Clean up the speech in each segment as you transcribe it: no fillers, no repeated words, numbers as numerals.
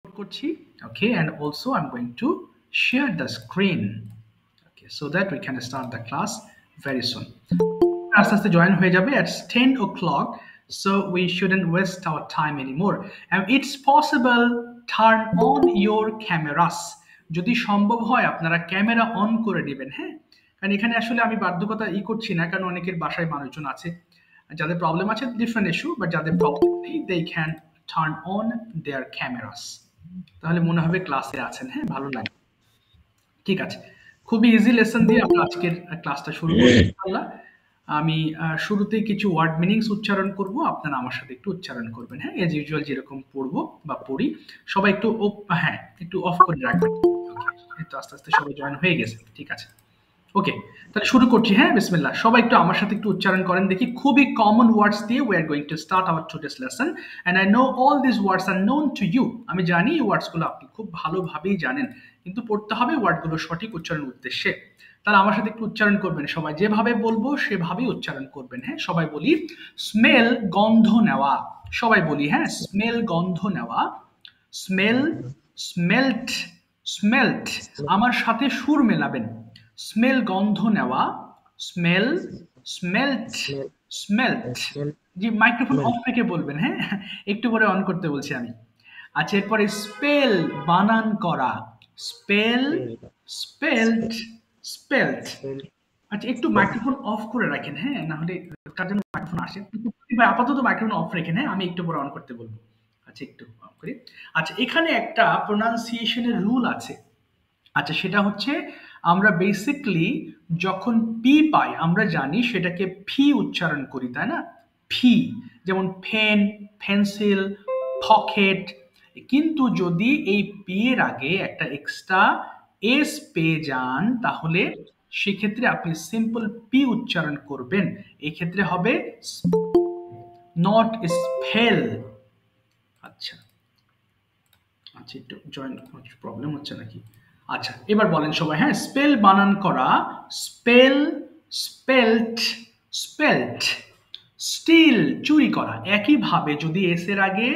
করছি, okay, and also I'm going to share the screen, okay, so that we can start the class very soon. আস্তে আস্তে join হয়ে যাবে at 10 o'clock, so we shouldn't waste our time anymore, and it's possible turn on your cameras, যদি সম্ভব হয় আপনারা camera on করে নেবেন। হ্যাঁ, কারণ এখানে আসলে আমি বাধ্যকতা করছি না, কারণ অনেকের বাসায় মানুষজন আছে যাদের প্রবলেম আছে, ডিফারেন্ট ইস্যু, বাট যাদের প্রবলেম নেই they can turn on their cameras, তাহলে মনে হবে ক্লাসে আছেন। হ্যাঁ, ভালো লাগে। ঠিক আছে, খুবই ইজি লেসন দিয়ে আমরা আজকের ক্লাসটা শুরু করব ইনশাআল্লাহ। আমি শুরুতেই কিছু ওয়ার্ড মিনিংস উচ্চারণ করব, আপনারা আমার সাথে একটু উচ্চারণ করবেন। হ্যাঁ, এজ ইউজুয়াল যেরকম পড়বো বা পড়ি, সবাই একটু হ্যাঁ একটু অফ করে রাখবেন। একটু আস্তে আস্তে সবাই জয়েন হয়ে গেছে, ঠিক আছে। ওকে, তাহলে শুরু করছি। হ্যাঁ, বিসমিল্লাহ। সবাই একটু আমার সাথে একটু উচ্চারণ করেন দেখি। খুবই কমন ওয়ার্ডস দিয়ে we are going to start our today's lesson, and I know all these words are known to you. আমি জানি এই ওয়ার্ডসগুলো আপনি খুব ভালোভাবেই জানেন, কিন্তু পড়তে হবে ওয়ার্ডগুলো সঠিক উচ্চারণের উদ্দেশ্যে। তাহলে আমার সাথে একটু উচ্চারণ করবেন সবাই, যেভাবে বলবো সেভাবেই উচ্চারণ করবেন। হ্যাঁ, সবাই বলি স্মেল, গন্ধ নেওয়া। সবাই বলি, হ্যাঁ, স্মেল, গন্ধ নেওয়া। Smell, smelt, smelt. আমার সাথে সুর মেলাবেন। স্মেল, গন্ধ নেওয়া। Smell, smelt, smelt. G, microphone of রেখে বলবেন। হ্যাঁ, একটু পরে অন করতে বলছি আমি। আচ্ছা, এরপরে স্পেল, বানান করা। Spell, spelt, spelt. আচ্ছা, একটু মাইক্রোফোন অফ করে রাখেন। হ্যাঁ, না হলে কার জন্য মাইক্রোফোন আসে, আপাতত মাইক্রোফোন অফ রেখেন। হ্যাঁ, আমি একটু পরে অন করতে বলবো। আচ্ছা, একটু অফ করি। আচ্ছা, এখানে একটা প্রোনাউন্সিয়েশনের রুল আছে। আচ্ছা, সেটা হচ্ছে আমরা বেসিকলি যখন পি পাই আমরা জানি সেটাকে ফি উচ্চারণ করি, তাই না? ফি, যেমন ফেন, পেন্সিল, পকেট। কিন্তু যদি এই পি এর আগে একটা এক্সট্রা এস পেয়ে যান তাহলে সেক্ষেত্রে আপনি সিম্পল পি উচ্চারণ করবেন। এক্ষেত্রে হবে নট স্পেল। আচ্ছা আচ্ছা, একটু জয়েন্ট প্রবলেম হচ্ছে নাকি? আচ্ছা, এবার বলেন সবাই। হ্যাঁ, স্পেল, বানান করা। Spell, spelt, spelt. স্টিল, চুরি করা। একইভাবে যদি এস এর আগে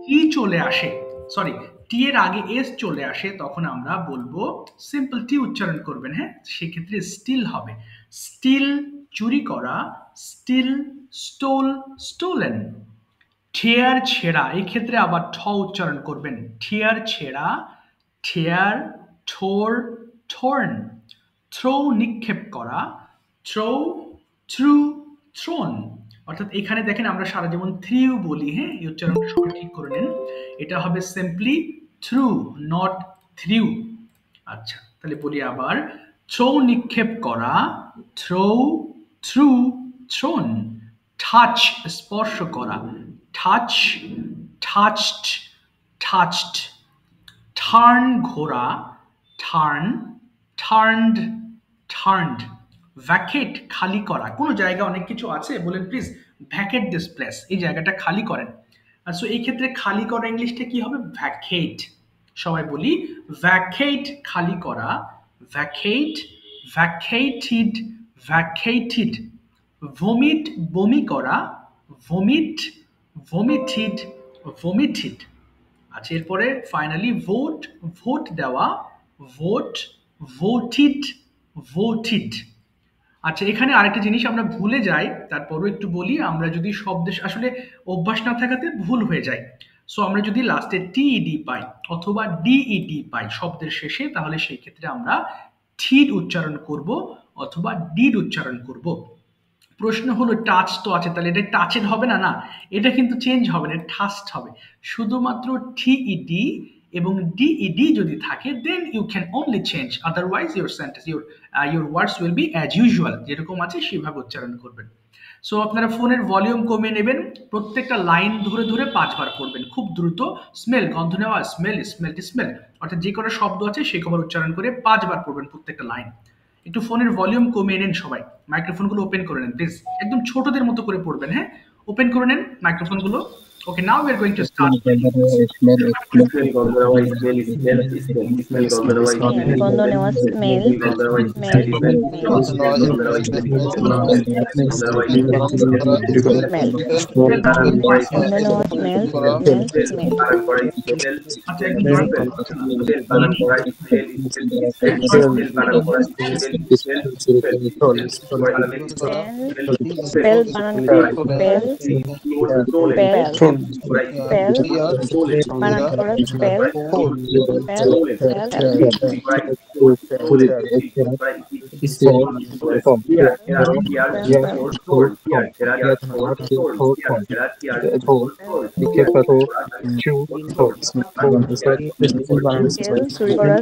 টি চলে আসে, সরি, টি এর আগে এস চলে আসে, তখন আমরা বলবো সিম্পল টি উচ্চারণ করবেন। হ্যাঁ, সেক্ষেত্রে স্টিল হবে। স্টিল, চুরি করা। Still, stole, stolen. ঠেয়ার, ছেঁড়া। এই ক্ষেত্রে আবার ঠ উচ্চারণ করবেন। ঠেয়ার, ছেঁড়া। ঠেয়ার, ঠোর, ঠোর্ন। থ্রো, নিক্ষেপ করা। Throw, threw, thrown. অর্থাৎ এখানে দেখেন আমরা সারা জীবন থ্রিউ বলি। হ্যাঁ, এই উচ্চারণটা সবাই ঠিক করে নেন। এটা হবে সিম্পলি থ্রু, নট থ্রিউ। আচ্ছা, তাহলে বলি আবার। থ্রো, নিক্ষেপ করা। Throw, threw, thrown. টাচ, স্পর্শ করা। Touch, touched, touched. টার্ন, ঘোরা। Turn, turned, turned. ভ্যাকেট, খালি করা। কোনো জায়গা অনেক কিছু আছে, বলেন প্লিজ ভ্যাকেট দিস প্লেস, এই জায়গাটা খালি করেন। সো এই ক্ষেত্রে খালি করা ইংলিশটা কি হবে? ভ্যাকেট। সবাই বলি ভ্যাকেট, খালি করা। ভ্যাকেট, ভ্যাকেটেড, ভ্যাকেটেড। ভমিট, বমি করা। ভমিট, ভমিটেড, ভমিটেড। আচ্ছা, এরপরে ফাইনালি ভোট, ভোট দেওয়া। Vote, voted, voted. আচ্ছা, এখানে আরেকটা জিনিস আমরা ভুলে যাই, তারপরও একটু বলি। আমরা যদি শব্দের আসলে অভ্যাস না থাকাতে ভুল হয়ে যায়। সো আমরা যদি লাস্টে টিইডি পাই অথবা ডিইডি পাই শব্দের শেষে, তাহলে সেই ক্ষেত্রে আমরা ঠিড উচ্চারণ করব অথবা ডিড উচ্চারণ করব। প্রশ্ন হলো টাচ তো আছে, তাহলে এটা টাচেড হবে না? না, এটা কিন্তু চেঞ্জ হবে না, টাচড হবে। শুধুমাত্র টিইডি এবং ডিইডি যদি থাকে then you can only change, otherwise your sentence, your words will be as usual, যেরকম আছে সেভাবে উচ্চারণ করবেন। সো আপনারা ফোনের ভলিউম কমিয়ে নেবেন, প্রত্যেকটা লাইন ধরে ধরে 5 বার পড়বেন খুব দ্রুত। স্মেল, গন্ধ নেওয়া। Smell, smell, smell. অর্থাৎ যে কটা শব্দ আছে সেই কবার উচ্চারণ করে 5 বার পড়বেন প্রত্যেকটা লাইন। একটু ফোনের ভলিউম কমিয়ে নেন সবাই, মাইক্রোফোনগুলো ওপেন করে নেন প্লিজ, একদম ছোটদের মতো করে পড়বেন। হ্যাঁ, ওপেন করে নেন মাইক্রোফোনগুলো। Okay, now we're going to start. গন্ধ নেওয়া স্মেল স্মেল স্মেল গন্ধ নেওয়া স্মেল স্মেল স্মেল আচ্ছা, একটু জোরে বলুন। স্পেল বানান করে স্পেল স্পেল স্পেল বানান করে স্পেল স্পেল চুরি করা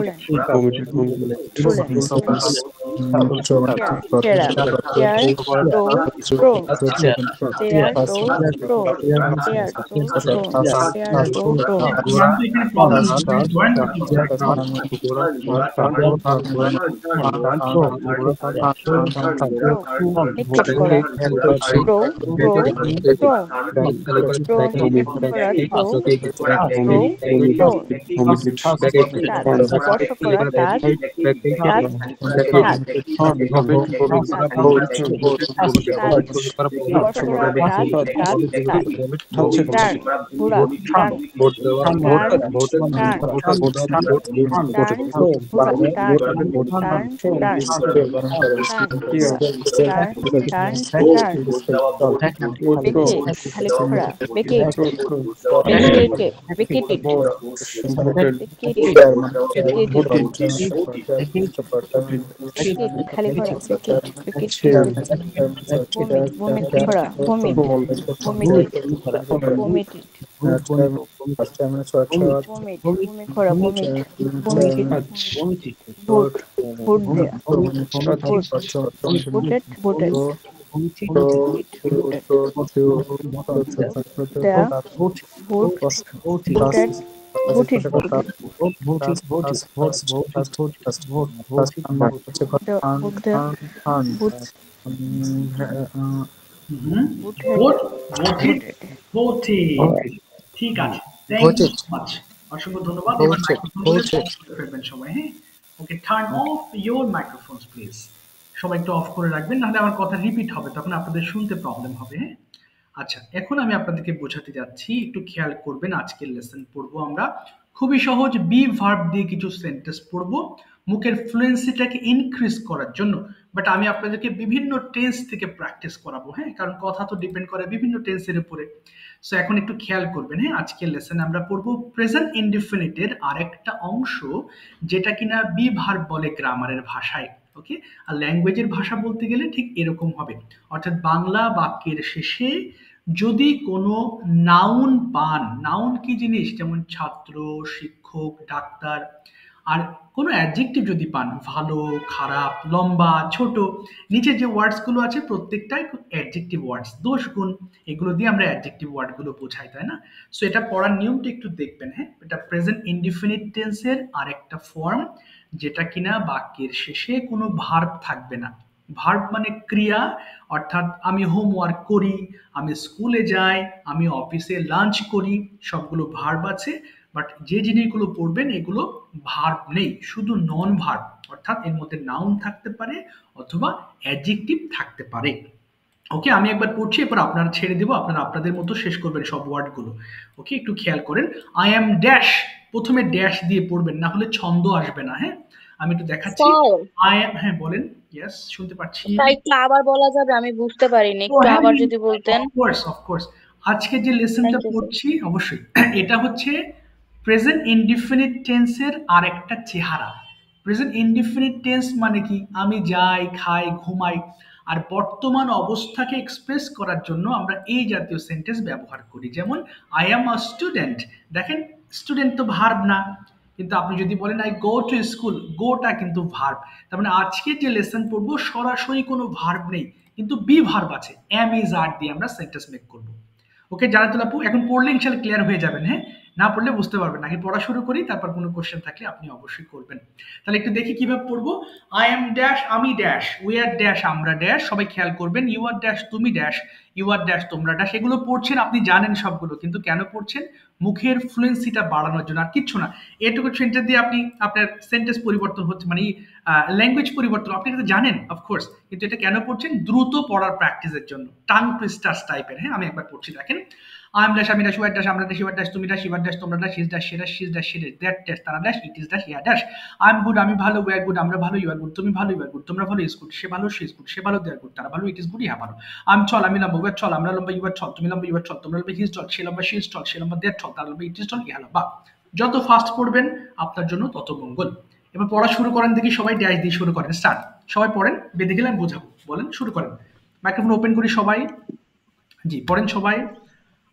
স্কিল ঠিক আছে, থ্যাংক ইউ সো মাচ, অসংখ্য ধন্যবাদ। এবার মাইক্রোফোনগুলো ফেলবেন সবাই, হ্যাঁ। Okay, turn off your microphones please. সবাই একটু অফ করে রাখবেন, নাহলে আমার কথা রিপিট হবে, তখন আপনাদের শুনতে প্রবলেম হবে, হ্যাঁ। আচ্ছা, এখন আমি আপনাদেরকে বোঝাতে যাচ্ছি, একটু খেয়াল করবেন। আজকের লেসন পড়বো আমরা খুবই সহজ বি ভার্ব দিয়ে কিছু সেন্টেন্স পড়বো মুখের ফ্লুয়েন্সিটাকে ইনক্রিজ করার জন্য। বাট আমি আপনাদেরকে বিভিন্ন টেন্স থেকে প্র্যাকটিস করাবো, হ্যাঁ, কারণ কথা তো ডিপেন্ড করে বিভিন্ন টেন্সের উপরে। সো এখন একটু খেয়াল করবেন, হ্যাঁ। আজকের লেসনে আমরা পড়বো প্রেজেন্ট ইনডিফিনিটের আরেকটা অংশ, যেটা কিনা বি ভার্ব বলে গ্রামারের ভাষায়। ওকে, আর ল্যাঙ্গুয়েজের ভাষা বলতে গেলে ঠিক এরকম হবে, অর্থাৎ বাংলা বাক্যের শেষে যদি কোনো নাউন পান, নাউন কি জিনিস, যেমন ছাত্র, শিক্ষক, ডাক্তার, আর কোনো অ্যাডজেক্টিভ যদি পান, ভালো, খারাপ, লম্বা, ছোট, নিচে যে ওয়ার্ডসগুলো আছে প্রত্যেকটাই অ্যাডজেক্টিভ ওয়ার্ডস, দোষ গুণ, এগুলো দিয়ে আমরা অ্যাডজেক্টিভ ওয়ার্ডগুলো বোঝাই, তাই না? সো এটা পড়ার নিয়মটা একটু দেখবেন, হ্যাঁ। এটা প্রেজেন্ট ইনডিফিনিট টেন্সের আরেকটা ফর্ম, যেটা কিনা বাক্যের শেষে কোনো ভার্ব থাকবে না। ভার্ব মানে ক্রিয়া, অর্থাৎ আমি হোমওয়ার্ক করি, আমি স্কুলে যাই, আমি অফিসে লাঞ্চ করি, সবগুলো ভার্ব আছে। বাট যে জিনিসগুলো পড়বেন এগুলো ভার্ব নেই, শুধু নন ভার্ব, অর্থাৎ এর মধ্যে নাউন থাকতে পারে অথবা অ্যাডজেক্টিভ থাকতে পারে। ওকে, আমি একবার পড়ছি, এরপর আপনারা ছেড়ে দেবো, আপনারা আপনাদের মতো শেষ করবেন সব ওয়ার্ডগুলো। ওকে, একটু খেয়াল করেন। আই অ্যাম ড্যাশ, প্রথমে ড্যাশ দিয়ে পড়বেন, না হলে ছন্দ আসবে না, হ্যাঁ। আমি একটু দেখাচ্ছি। আই অ্যাম, হ্যাঁ বলেন। ইয়েস, শুনতে পাচ্ছি। একটু আবার বলা যাবে? আমি বুঝতে পারিনি, একটু আবার যদি বলতেন। অফকোর্স, আজকে যে লেসনটা পড়ছি অবশ্যই এটা হচ্ছে প্রেজেন্ট ইনডিফিনিট টেন্সের আরেকটা চেহারা। প্রেজেন্ট ইনডিফিনিট টেন্স মানে কি? আমি যাই, খাই, ঘুমাই, আর বর্তমান অবস্থাকে এক্সপ্রেস করার জন্য আমরা এই জাতীয় সেন্টেন্স ব্যবহার করি। যেমন আই অ্যাম আ স্টুডেন্ট, দেখেন স্টুডেন্ট তো ভার্ব না, কিন্তু আপনি যদি বলেন আই গো টু স্কুল, গোটা কিন্তু ভার্ব। তার মানে আজকে যে লেসন পড়বো সরাসরি কোনো ভার্ব নেই, কিন্তু বি ভার্ব আছে, এম ইজ আর দিয়ে আমরা সেন্টেন্স মেক করবো। ওকে, জানাতুল আপু, এখন পড়লে ইনশাল্লাহ ক্লিয়ার হয়ে যাবেন, হ্যাঁ। না পড়লে বুঝতে পারবেন না। আগে পড়া শুরু করি, তারপর কোনো কোশ্চেন থাকলে আপনি অবশ্যই করবেন। তাহলে একটু দেখি কিভাবে পড়বো। আই এম ড্যাশ, আমি ড্যাশ, উই আর ড্যাশ, আমরা ড্যাশ, সবাই খেয়াল করবেন। ইউ আর ড্যাশ, তুমি ড্যাশ, ইউ আর ড্যাশ, তোমরা ড্যাশ। এগুলো পড়ছেন, আপনি জানেন সবগুলো, কিন্তু কেন পড়ছেন? মুখের ফ্লুয়েন্সিটা বাড়ানোর জন্য, আর কিচ্ছু না। এটুকু সেন্টেন্স দিয়ে আপনি আপনার সেন্টেন্স পরিবর্তন হচ্ছে, মানে ল্যাঙ্গুয়েজ পরিবর্তন আপনি এটা জানেন অফকোর্স, কিন্তু এটা কেন পড়ছেন? দ্রুত পড়ার প্র্যাকটিসের জন্য, টাং টুইস্টার্স টাইপের। হ্যাঁ, আমি একবার পড়ছি, দেখেন। আই এম ড্যাশ, আমি ড্যাশ, উই আর ড্যাশ, আমরা ড্যাশ, ইউ আর ড্যাশ, তুমি ড্যাশ, ইউ আর ড্যাশ, তোমরা ড্যাশ, হিজ ড্যাশ, সে ড্যাশ, শি ড্যাশ, সে ড্যাশ, দ্যাট ড্যাশ, তারা ড্যাশ, ইট ইজ ড্যাশ, ইয়া ড্যাশ। আই এম গুড, আমি ভালো, উই আর গুড, আমরা ভালো, ইউ আর গুড, তুমি ভালো, ইউ আর গুড, তোমরা ভালো, ইজ গুড, সে ভালো, শি ইজ গুড, সে ভালো, দে আর গুড, তারা ভালো, ইট ইজ গুড, ইহা ভালো। আই এম চল, আমি লম্বা, উই আর চল, আমরা লম্বা, ইউ আর চল, তুমি লম্বা, ইউ আর চল, তোমরা লম্বা, হি ইজ চল, সে লম্বা, শি ইজ চল, সে লম্বা, দ্যাট চল, তারা লম্বা, ইট ইজ চল, ইহা লম্বা। যত ফাস্ট পড়বেন আপনার জন্য তত মঙ্গল। এবার পড়া শুরু করেন, দেখি সবাই ড্যাশ দিয়ে শুরু করেন, স্টার্ট। সবাই পড়েন, বেঁধে গেলে আমি বোঝাবো, বলেন, শুরু করেন। মাইক্রোফোন ওপেন করি সবাই, জি পড়েন সবাই।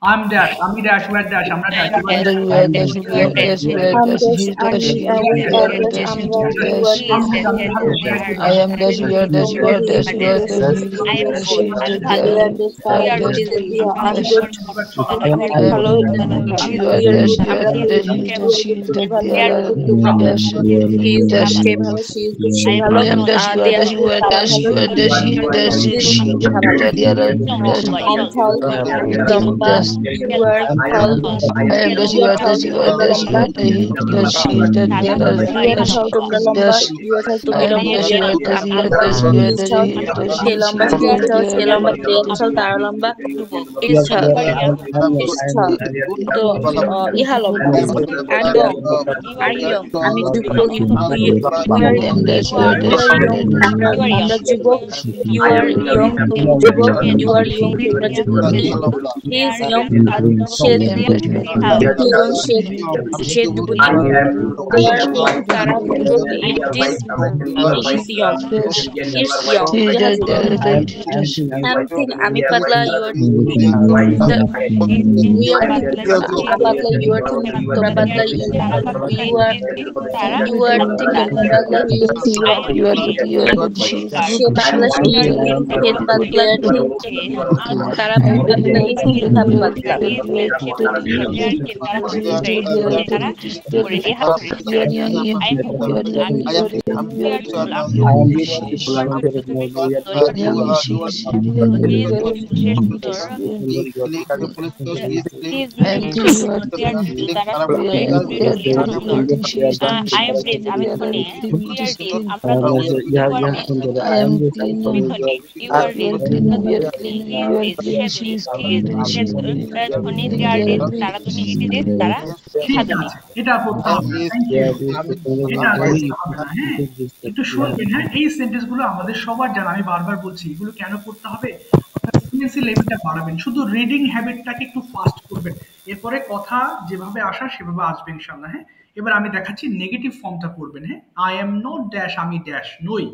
আই এম ড্যাশ, আমি ড্যাশ, উই আর ড্যাশ, আমরা dash, you are dash, I am dash, we are dash, you are dash, you are dash, I am dash, good, dash, I'm dash, ভালো, dash, we are dash, good, I'm good, I am ভালো, you are dash, you are dash, he dash, she is dash, they are dash, he is dash. সে ভালো, she is good, সে ভালো, I am dash, you are dash, you are dash, you are dash, he dash, she they are dash. I'm tall, লম্বা, Dash. you are tall, I am dash, you are dash, you are dash, you are dash, he dash, she dash, they are you are dash. tall, তোমরা লম্বা, Dash. you are tall, তুমি I am লম্বা, dash, we you are are dash, you are dash, you he are is dash, tall, he dash, সে লম্বা, she is tall, সে লম্বা, they are tall, তারা লম্বা, is tall, is tall, তো ইহা লম্বা। I'm young, are you young? আমি যুবক, we are I am dash, you are you dash, are you young, are dash. আমরা যুবক, you are young, তুমি যুবক, you are young, তোমরা যুবক, he is young, say I am dash, you are dash. he young, সে যুবক, they are young, তারা যুবক, it is young, it's young, She is ইহা dash, they যুবক। are dash. I'm thin, আমি পাতলা, you are we are আমরা পাতলা, you are thin, তোমরা পাতলা, you are thin, তোমরা পাতলা, he is young, You are good, you are good, she is say good, পাতলা, she she is is good. thin, সে পাতলা, thin, তারা পাতলা, is thin, আমি পাতলা। ঠিক আছে, এটা পড়তে হবে না, থ্যাংক ইউ। এটা আর পড়তে হবে না, হ্যাঁ। একটু শুনবেন, হ্যাঁ, এই সেন্টেন্স গুলো আমাদের সবার জানা, আমি বারবার বলছি, এগুলো কেন পড়তে হবে? ফ্লুয়েন্সি লেভেলটা বাড়াবেন, শুধু রিডিং হ্যাবিটটাকে একটু ফাস্ট করবেন, এরপরে কথা যেভাবে আসা সেভাবে আসবে ইনশাআল্লাহ। হ্যাঁ, এবার আমি দেখাচ্ছি নেগেটিভ ফর্মটা পড়বেন। হ্যাঁ, আই এম নট ড্যাশ, আমি ড্যাশ নই,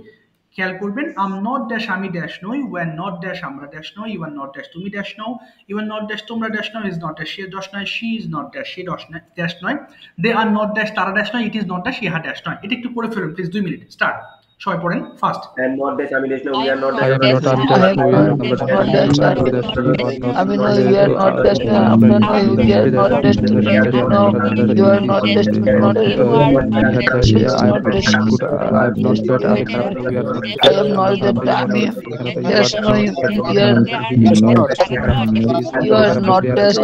খেয়াল করবেন। আম নট ড্যাশ, আমি ড্যাশ নই, ওয়ে আর নট ড্যাশ, আমরা ড্যাশ নই, ইউ আর নট ড্যাশ, তুমি ড্যাশ নও, ইউ আর নট ড্যাশ, তোমরা ড্যাশ নও, ইজ নট ড্যাশ, সে ড্যাশ নয়, শি ইজ নট ড্যাশ, সে ড্যাশ নয়, দে আর নট ড্যাশ, তারা ড্যাশ নয়, ইট ইজ নট ড্যাশ, ইহা ড্যাশ নয়। এটা একটু পড়ে ফেলুন প্লিজ, 2 মিনিট, স্টার্ট। সবাই পড়েন first. I am not dash, আমি dash না, we are not I dash, am not dash, we are not dash, আমরা নয়, we are not dash, তুমি no, you are not dash, তুমি not, she is not dash, I am not that, I am not that, আমি dash নয়, we are, you are not dash,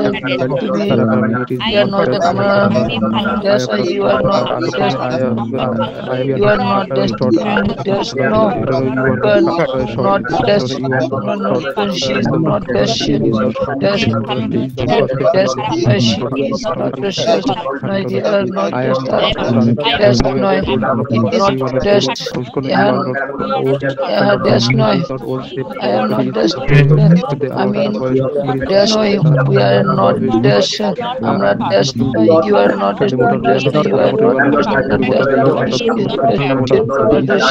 তুমি, you are not that, আমরা dash, you are not dash, you are not dash, dash no, you are not dash, she is not dash, dash, dash, she is not dash, no, they are not dash, dash no, not dash, yeah, dash no, I am not dash, I mean dash no, we are not dash, আমরা dash no, you are not dash, you are not dash, dash,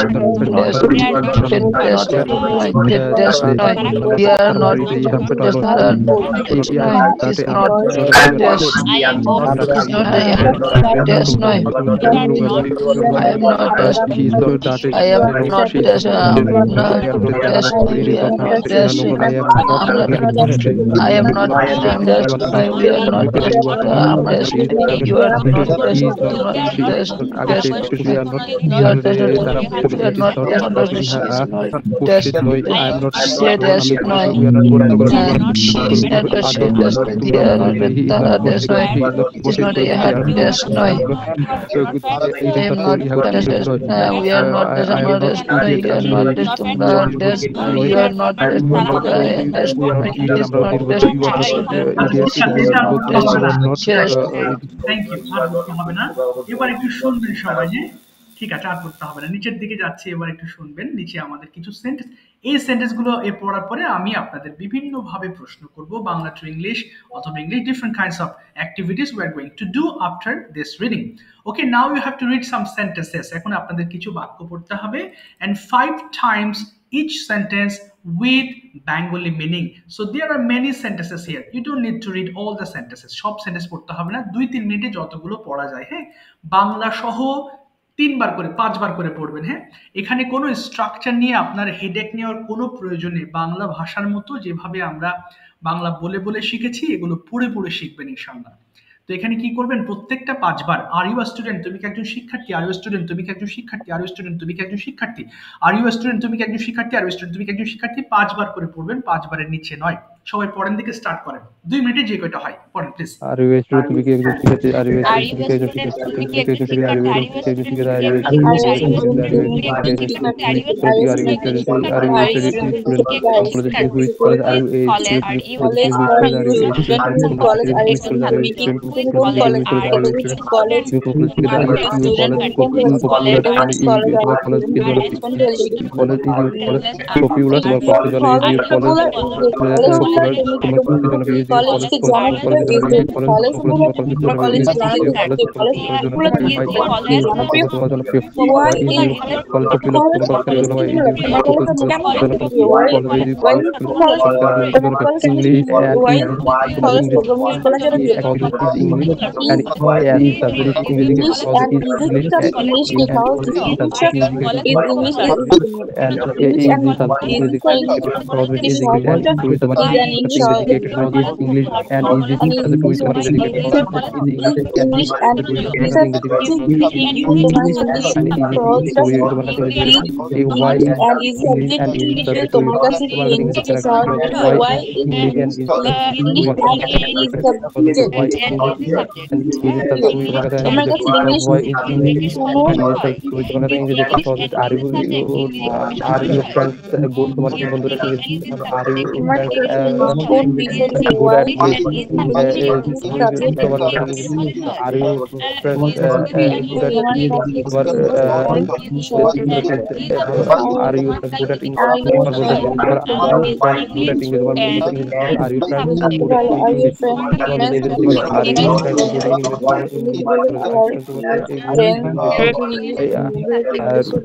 thank you. আর বলতে হবে না, এবার একটু শুনবেন সবাই। হ্যাঁ, ঠিক আছে, আর বলতে হবে না। নিচের দিকে যাচ্ছে, এবার একটু শুনবেন। নিচে আমাদের কিছু সেন্টেন্স, এই সেন্টেন্স গুলো পড়ার পরে আমি আপনাদের বিভিন্ন ভাবে প্রশ্ন করব, বাংলা টু ইংলিশ অথবা English, different kinds of activities we are going to do after this reading. Okay, now you have to read some sentences. এখন আপনাদের কিছু বাক্য পড়তে হবে, and 5 times each sentence with Bengali meaning. So there are many sentences here. You don't need to read all the sentences. সব sentence পড়তে হবে না, 2-3 মিনিটে যতগুলো পড়া যায়। হ্যাঁ, বাংলা সহ 3 বার করে 5 বার করে পড়বেন। হ্যাঁ, এখানে কোনো স্ট্রাকচার নিয়ে আপনার হেডেক নেওয়ার কোনো প্রয়োজন নেই। বাংলা ভাষার মতো যেভাবে আমরা বাংলা বলে বলে শিখেছি, এগুলো পড়ে পড়ে শিখবেন ইনশাআল্লাহ। তো এখানে কি করবেন, প্রত্যেকটা 5 বার। আর ইউ স্টুডেন্ট, তুমি কি একজন শিক্ষার্থী? আর ইউ স্টুডেন্ট, তুমি কি একজন শিক্ষার্থী? আর ইউ স্টুডেন্ট, তুমি কি একজন শিক্ষার্থী? আর ইউ স্টুডেন্ট, তুমি কি একজন শিক্ষার্থী? আর ইউ স্টুডেন্ট, তুমি কি একজন শিক্ষার্থী? 5 বার করে পড়বেন, 5 বারের নিচে নয়। সবাই পড়েন, দিকে স্টার্ট করেন। 2 মিনিটে যে কয়টা হয় পড়েন প্লিজ। আর ইউ স্টুডেন্ট, তুমি কি একজন শিক্ষার্থী? আর ইউ স্টুডেন্ট, তুমি কি একজন শিক্ষার্থী? তুমি কি একজন শিক্ষার্থী? আর ইউ স্টুডেন্ট, তুমি কি একজন শিক্ষার্থী? আর ইউ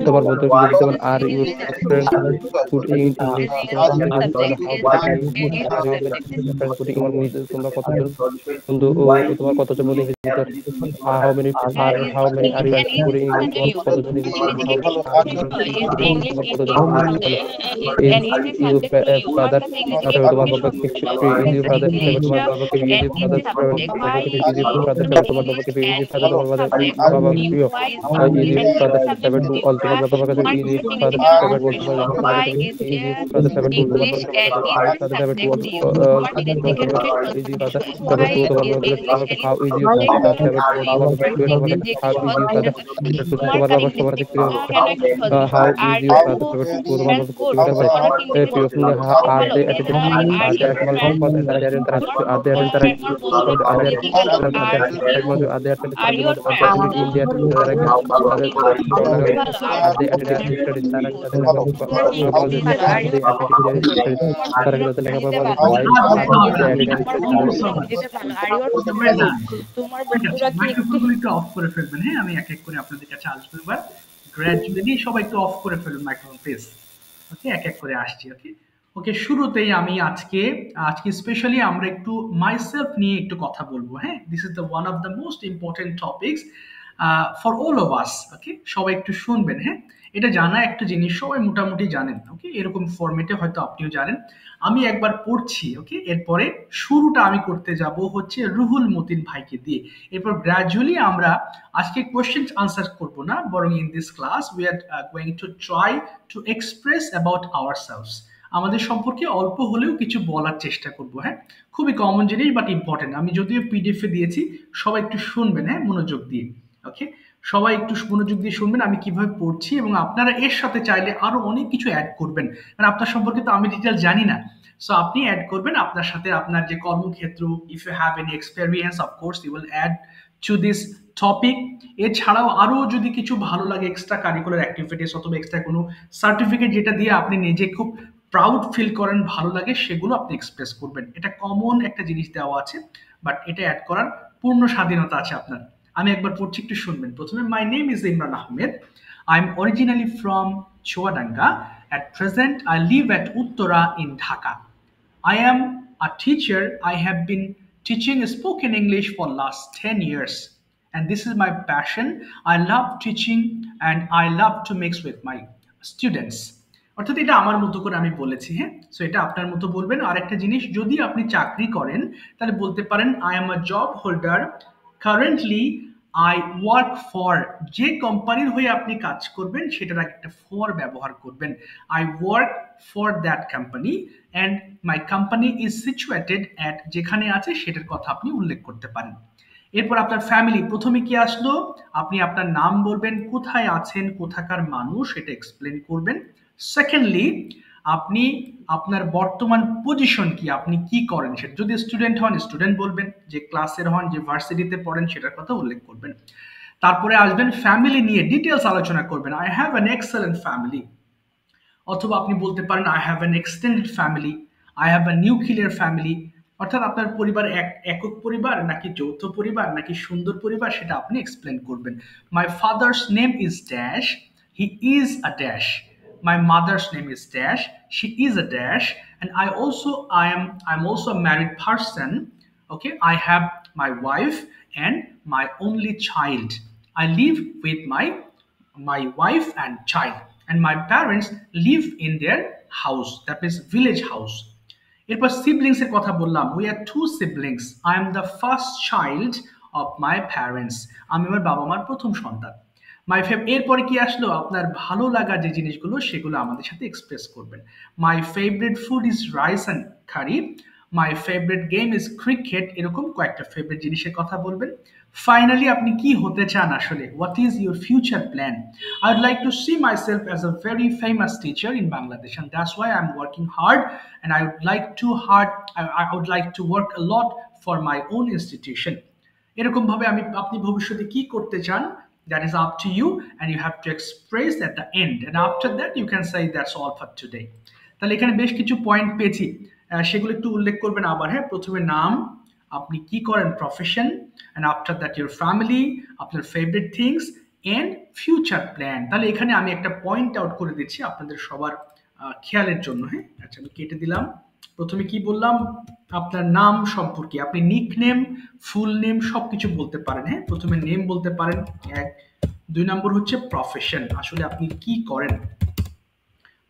তোমার বলতে যেমন are you friend food in English, তোমরা কতজন বন্ধু ও তোমার কতজন বন্ধু ভিতর, how many are are you food in English, কতজন ইউ ফাদার, তোমার বাবা কি ইউ ফাদার, তোমার বাবা কি ইউ ফাদার, তোমার বাবা কি ইউ ফাদার, তোমার বাবা কি you father, seven to all তোমার বাবা কাছে ইউ ফাদার, seven to তোমার বাবা কাছে ইউ ফাদার, seven to তোমার বাবা কাছে seven to all you father, seven to তোমার বাবা কাছে how is you father, seven to তোমার বাবা কাছে how is you ফাদার, তোমার বাবা সবার কাছে how is you father, seven to তোমার বাবা কাছে are they attended, are they মাইক্রোফোনগুলো একটু অফ করে ফেলবেন। হ্যাঁ, আমি এক এক করে আপনাদের কাছে আসবো এবার। গ্র্যাজুয়ালি সবাই একটু অফ করে ফেলুন মাইক্রোফোন প্লিজ। ওকে, এক এক করে আসছি। ওকে ওকে, শুরুতেই আমি আজকে আজকে স্পেশালি আমরা একটু মাইসেলফ নিয়ে একটু কথা বলবো। হ্যাঁ, this is the one of the most important topics for all of us. Okay, সবাই একটু শুনবেন। হ্যাঁ, এটা জানা একটা জিনিস, সবাই মোটামুটি জানেন। ওকে, এরকম ফরম্যাটে হয়তো আপনিও জানেন। আমি একবার পড়ছি। ওকে, এরপরে শুরুটা আমি করতে যাব হচ্ছে রুহুল মতিন ভাইকে দিয়ে। এরপর গ্র্যাজুয়ালি আমরা আজকে কোয়েশ্চেন আনসার করব না, বরং in this class we are going to try to express about ourselves. আমাদের সম্পর্কে অল্প হলেও কিছু বলার চেষ্টা করব। হ্যাঁ, খুবই কমন জিনিস বাট ইম্পর্টেন্ট। আমি যদিও পিডিএফ এ দিয়েছি, সবাই একটু শুনবেন। হ্যাঁ, মনোযোগ দিয়ে। ওকে, সবাই একটু মনোযোগ দিয়ে শুনবেন আমি কিভাবে পড়ছি, এবং আপনারা এর সাথে চাইলে আরো অনেক কিছু অ্যাড করবেন, কারণ আপনার সম্পর্কে তো আমি ডিটেল জানি না। সো আপনি অ্যাড করবেন আপনার সাথে আপনার যে কর্মক্ষেত্র, if you have any experience of course you will add to this topic. এছাড়াও আরো যদি কিছু ভালো লাগে এক্সট্রা কারিকুলার অ্যাক্টিভিটিস অথবা এক্সট্রা কোনো সার্টিফিকেট যেটা দিয়ে আপনি নিজে খুব প্রাউড ফিল করেন, ভালো লাগে, সেগুলো আপনি এক্সপ্রেস করবেন। এটা কমন একটা জিনিস দেওয়া আছে, বাট এটা অ্যাড করার পূর্ণ স্বাধীনতা আছে আপনার। আমি একবার পড়ছি, একটু শুনবেন। প্রথমে, my name is Imran Ahmed. I am originally from Chuadanga. At present, I live at Uttara in Dhaka. I am a teacher. I have been teaching spoken English for last 10 years. And this is my passion. I love teaching and I love to mix with my students. অর্থাৎ এটা আমার মতো করে আমি বলেছি। হ্যাঁ, so এটা আপনার মতো বলবেন। আর একটা জিনিস, যদি আপনি চাকরি করেন তাহলে বলতে পারেন I am a job holder currently I work for. যে কোম্পানির হয়ে আপনি কাজ করবেন সেটার একটা ফর ব্যবহার করবেন। I work for that company and my company is situated at, যেখানে আছে সেটার কথা আপনি উল্লেখ করতে পারেন। এরপর আপনার ফ্যামিলি, প্রথমে কি আসলো, আপনি আপনার নাম বলবেন, কোথায় আছেন, কোথাকার মানুষ, এটা এক্সপ্লেন করবেন। সেকেন্ডলি, আপনি আপনার বর্তমান পজিশন কি, আপনি কি করেন সেটা। যদি স্টুডেন্ট হন স্টুডেন্ট বলবেন, যে ক্লাসের হন, যে ভার্সিটিতে পড়েন সেটার কথা উল্লেখ করবেন। তারপরে আসবেন ফ্যামিলি নিয়ে ডিটেলস আলোচনা করবেন। I have an excellent family, অথবা আপনি বলতে পারেন I have an extended family, I have an nuclear family. অর্থাৎ আপনার পরিবার একক পরিবার নাকি যৌথ পরিবার নাকি সুন্দর পরিবার, সেটা আপনি এক্সপ্লেন করবেন। My father's name is dash, he is a dash. My mother's name is dash, she is a dash, and I'm also a married person. Okay, I have my wife and my only child. I live with my wife and child, and my parents live in their house, that means village house. এরপর siblings এর কথা বললাম। We are two siblings. I am the first child of my parents. আমি আমার বাবা মার প্রথম সন্তান। মাই এরপরে কি আসলো, আপনার ভালো লাগা যে জিনিসগুলো সেগুলো আমাদের সাথে এক্সপ্রেস করবেন। My favourite food is rice and curry. My favourite game is cricket. এরকম কয়েকটা ফেভারিট জিনিসের কথা বলবেন। ফাইনালি, আপনি কি হতে চান আসলে, what is your future plan. I would like to see my self as a very famous teacher in Bangladesh, and that's why I'm working hard, and I would like to work a lot for my own institution. এরকম ভাবে আপনি ভবিষ্যতে কি করতে চান, that is up to you, and you have to express at the end, and after that you can say that's all for today. তাহলে এখানে বেশ কিছু পয়েন্ট পেয়েছি, সেগুলো একটু উল্লেখ করবেন আবার। হ্যাঁ, প্রথমে নাম, আপনি কি করেন, profession, and after that your family, আপনার favourite things, and future plan. তাহলে এখানে আমি একটা পয়েন্ট আউট করে দিচ্ছি আপনাদের সবার খেয়ালের জন্য। হ্যাঁ, আচ্ছা, আমি কেটে দিলাম। প্রথমে কি বললাম, আপনার নাম সম্পর্কে, আপনি নিক নেম, ফুল নেম সবকিছু বলতে পারেন। হ্যাঁ, প্রথমে নেম বলতে পারেন, এক। 2 নম্বর হচ্ছে প্রফেশন, আসলে আপনি কি করেন,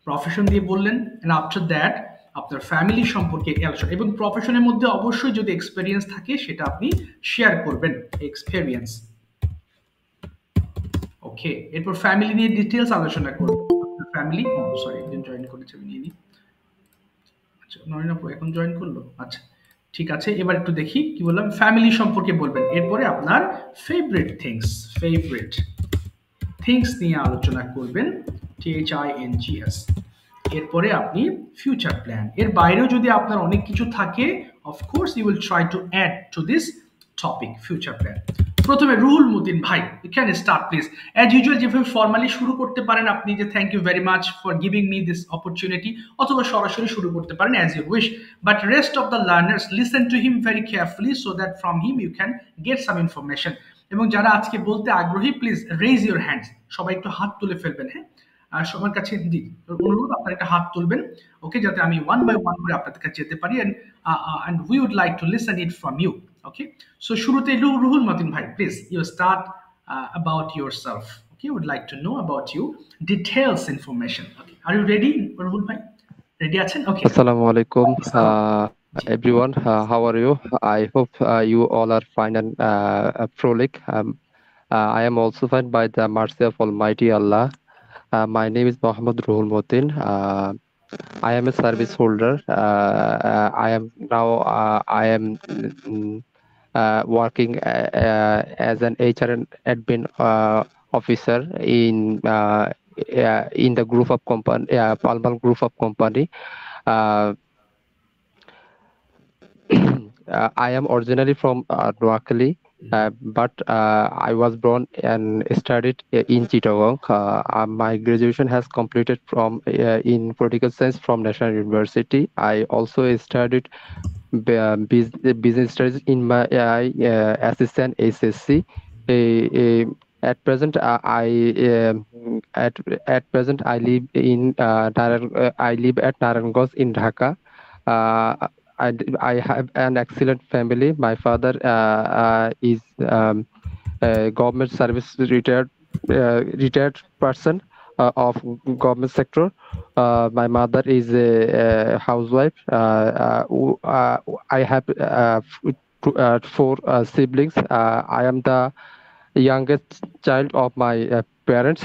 প্রফেশন দিয়ে বললেন। এন্ড আফটার দ্যাট আপনার ফ্যামিলি সম্পর্কে আলোচনা, এবং প্রফেশনের মধ্যে অবশ্যই যদি এক্সপেরিয়েন্স থাকে সেটা আপনি শেয়ার করবেন, এক্সপেরিয়েন্স। ওকে, এরপর ফ্যামিলি নিয়ে ডিটেলস আলোচনা করবেন। ফ্যামিলি, সরি একজন জয়েন করেছে, আমি নিয়ে নিই। আচ্ছা, নয়ন আপু এখন জয়েন করলো। আচ্ছা, ঠিক আছে, এবার একটু দেখি কি বললাম। ফ্যামিলি সম্পর্কে বলবেন। এরপরে আপনার ফেভারিট থিংস নিয়ে আলোচনা করবেন, THINGS। এরপরে আপনি ফিউচার প্ল্যান। এর বাইরেও যদি আপনার অনেক কিছু থাকে, of course you will try to add to this topic, future plan. প্রথমে রুহুল মতিন ভাই, you can start please. As usual যেভাবে ফর্মালি শুরু করতে পারেন আপনি, যে thank you very much for giving me this opportunity, অথবা সরাসরি শুরু করতে পারেন as you wish, but rest of the learners listen to him very carefully so that from him you can get some information. এবং যারা আজকে বলতে আগ্রহী প্লিজ রেজ ইউর হ্যান্ডস, সবাই একটু হাত তুলে ফেলবেন। হ্যাঁ, আর সবার কাছে জি অনুরোধ আপনারা একটা হাত তুলবেন, ওকে, যাতে আমি ওয়ান বাই ওয়ান করে আপনাদের কাছে যেতে পারি, and we would like to listen it from you. Okay, so শুরুতে রুহুল মতিন ভাই please you start about yourself. Okay, would like to know about you details information. Okay, are you ready Ruhul ভাই? Ready আছেন? ওকে, Assalamu alaikum, everyone. How are you? I hope you all are fine and frolic. I am also fine by the mercy of Almighty Allah. My name is Mohammad Ruhul Motin. I am a service holder. I am now. I am working as an HR and admin officer in the group of company, Palmal Group of Company. Uh, I am originally from Noakhali, but I was born and studied in Chittagong. My graduation has completed from in political science from National University. I also studied business studies in my assistant SSC. At present, at present I live in I live at Narangos in Dhaka. I have an excellent family. My father is a government service retired person of government sector. My mother is a housewife. I have four siblings. I am the youngest child of my parents.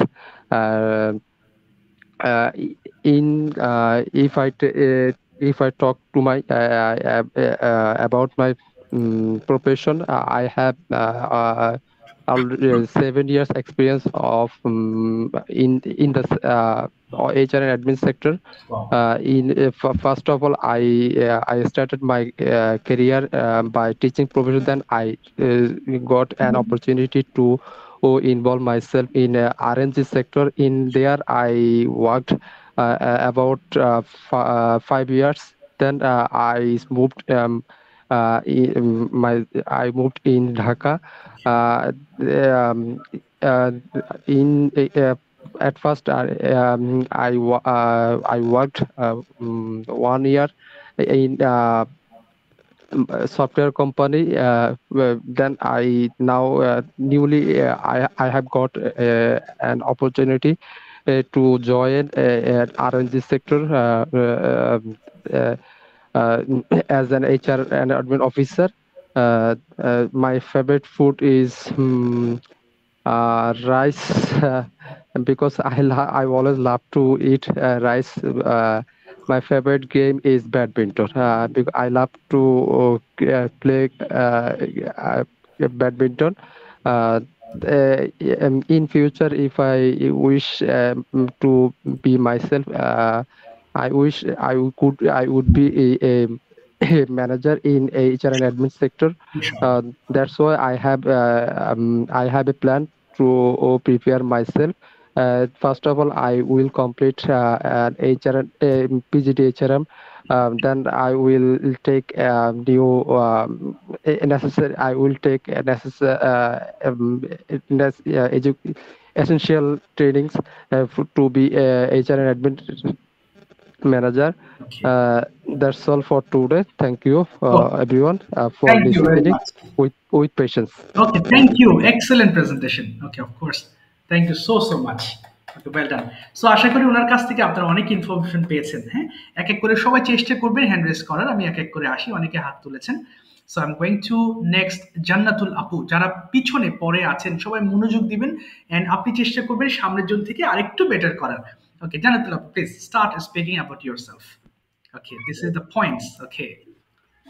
If I talk to my about my profession, I have 7 years experience of in the HR and admin sector. First of all, I started my career by teaching profession. Then I got an opportunity to involve myself in RNG sector. In there, I worked about 5 years. Then I moved. I moved in Dhaka. In At first, I worked 1 year in software company. Then I now newly I have got an opportunity to join an RNG sector as an HR and admin officer. My favorite food is rice because I always love to eat rice. My favorite game is badminton because I love to play badminton. In future, if I wish to be myself, I wish I would be a manager in HR and admin sector. That's why I have a plan to prepare myself. First of all, I will complete an HR PGD HRM. Then I will take new necessary. I will take necessary essential trainings to be HR and admin manager. That's all for today. Thank you, everyone, for Thank you very listening much. with patience. Okay, thank you. Excellent presentation. Okay, of course. Thank you so much. Okay, well done. So আশা করি ওনার কাছ থেকে আপনারা অনেক information পেয়েছেন। হ্যাঁ, এক এক করে সবাই চেষ্টা করবেন হ্যান্ড রেজ করার। আমি এক এক করে আসি, অনেকে হাত তুলেছেন। So I am going to next Jannatul আপু। যারা পিছনে পরে আছেন সবাই মনোযোগ দিবেন এন্ড আপনি চেষ্টা করবেন সামনের জন থেকে আরেকটু বেটার করার। ওকে, জান্নাতুল আপু please start speaking about yourself. Okay, this is the points. Okay.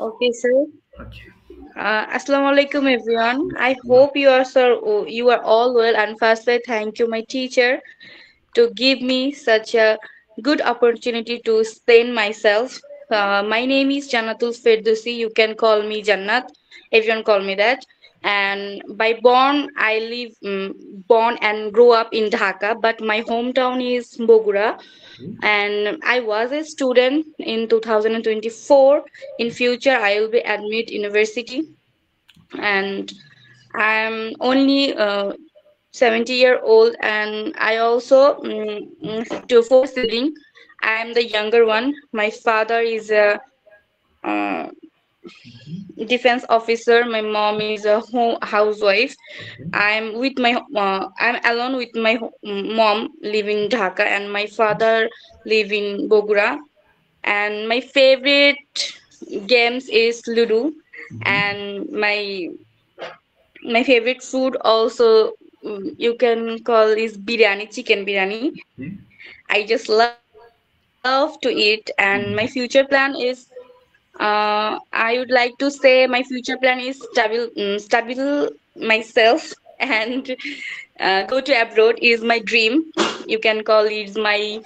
Okay, sir. Okay. Assalamu alaikum, everyone. I hope you are all well. And firstly, thank you, my teacher, to give me such a good opportunity to explain myself. My name is Jannatul Firdausi. You can call me Jannat. Everyone call me that. And by born and grew up in Dhaka, but my hometown is Bogura. And I was a student in 2024. In future, I will be admit university, and I'm only 70-year-old, and I also have four siblings. I am the younger one. My father is a uh, defense officer. My mom is a housewife. I'm alone with my mom living in Dhaka, and my father live in Bogura. And my favorite games is Ludo, and my favorite food also, you can call, is biryani, chicken biryani. Okay. I just love to eat, and my future plan is, I would like to say my future plan is stable myself and go to abroad is my dream. You can call it my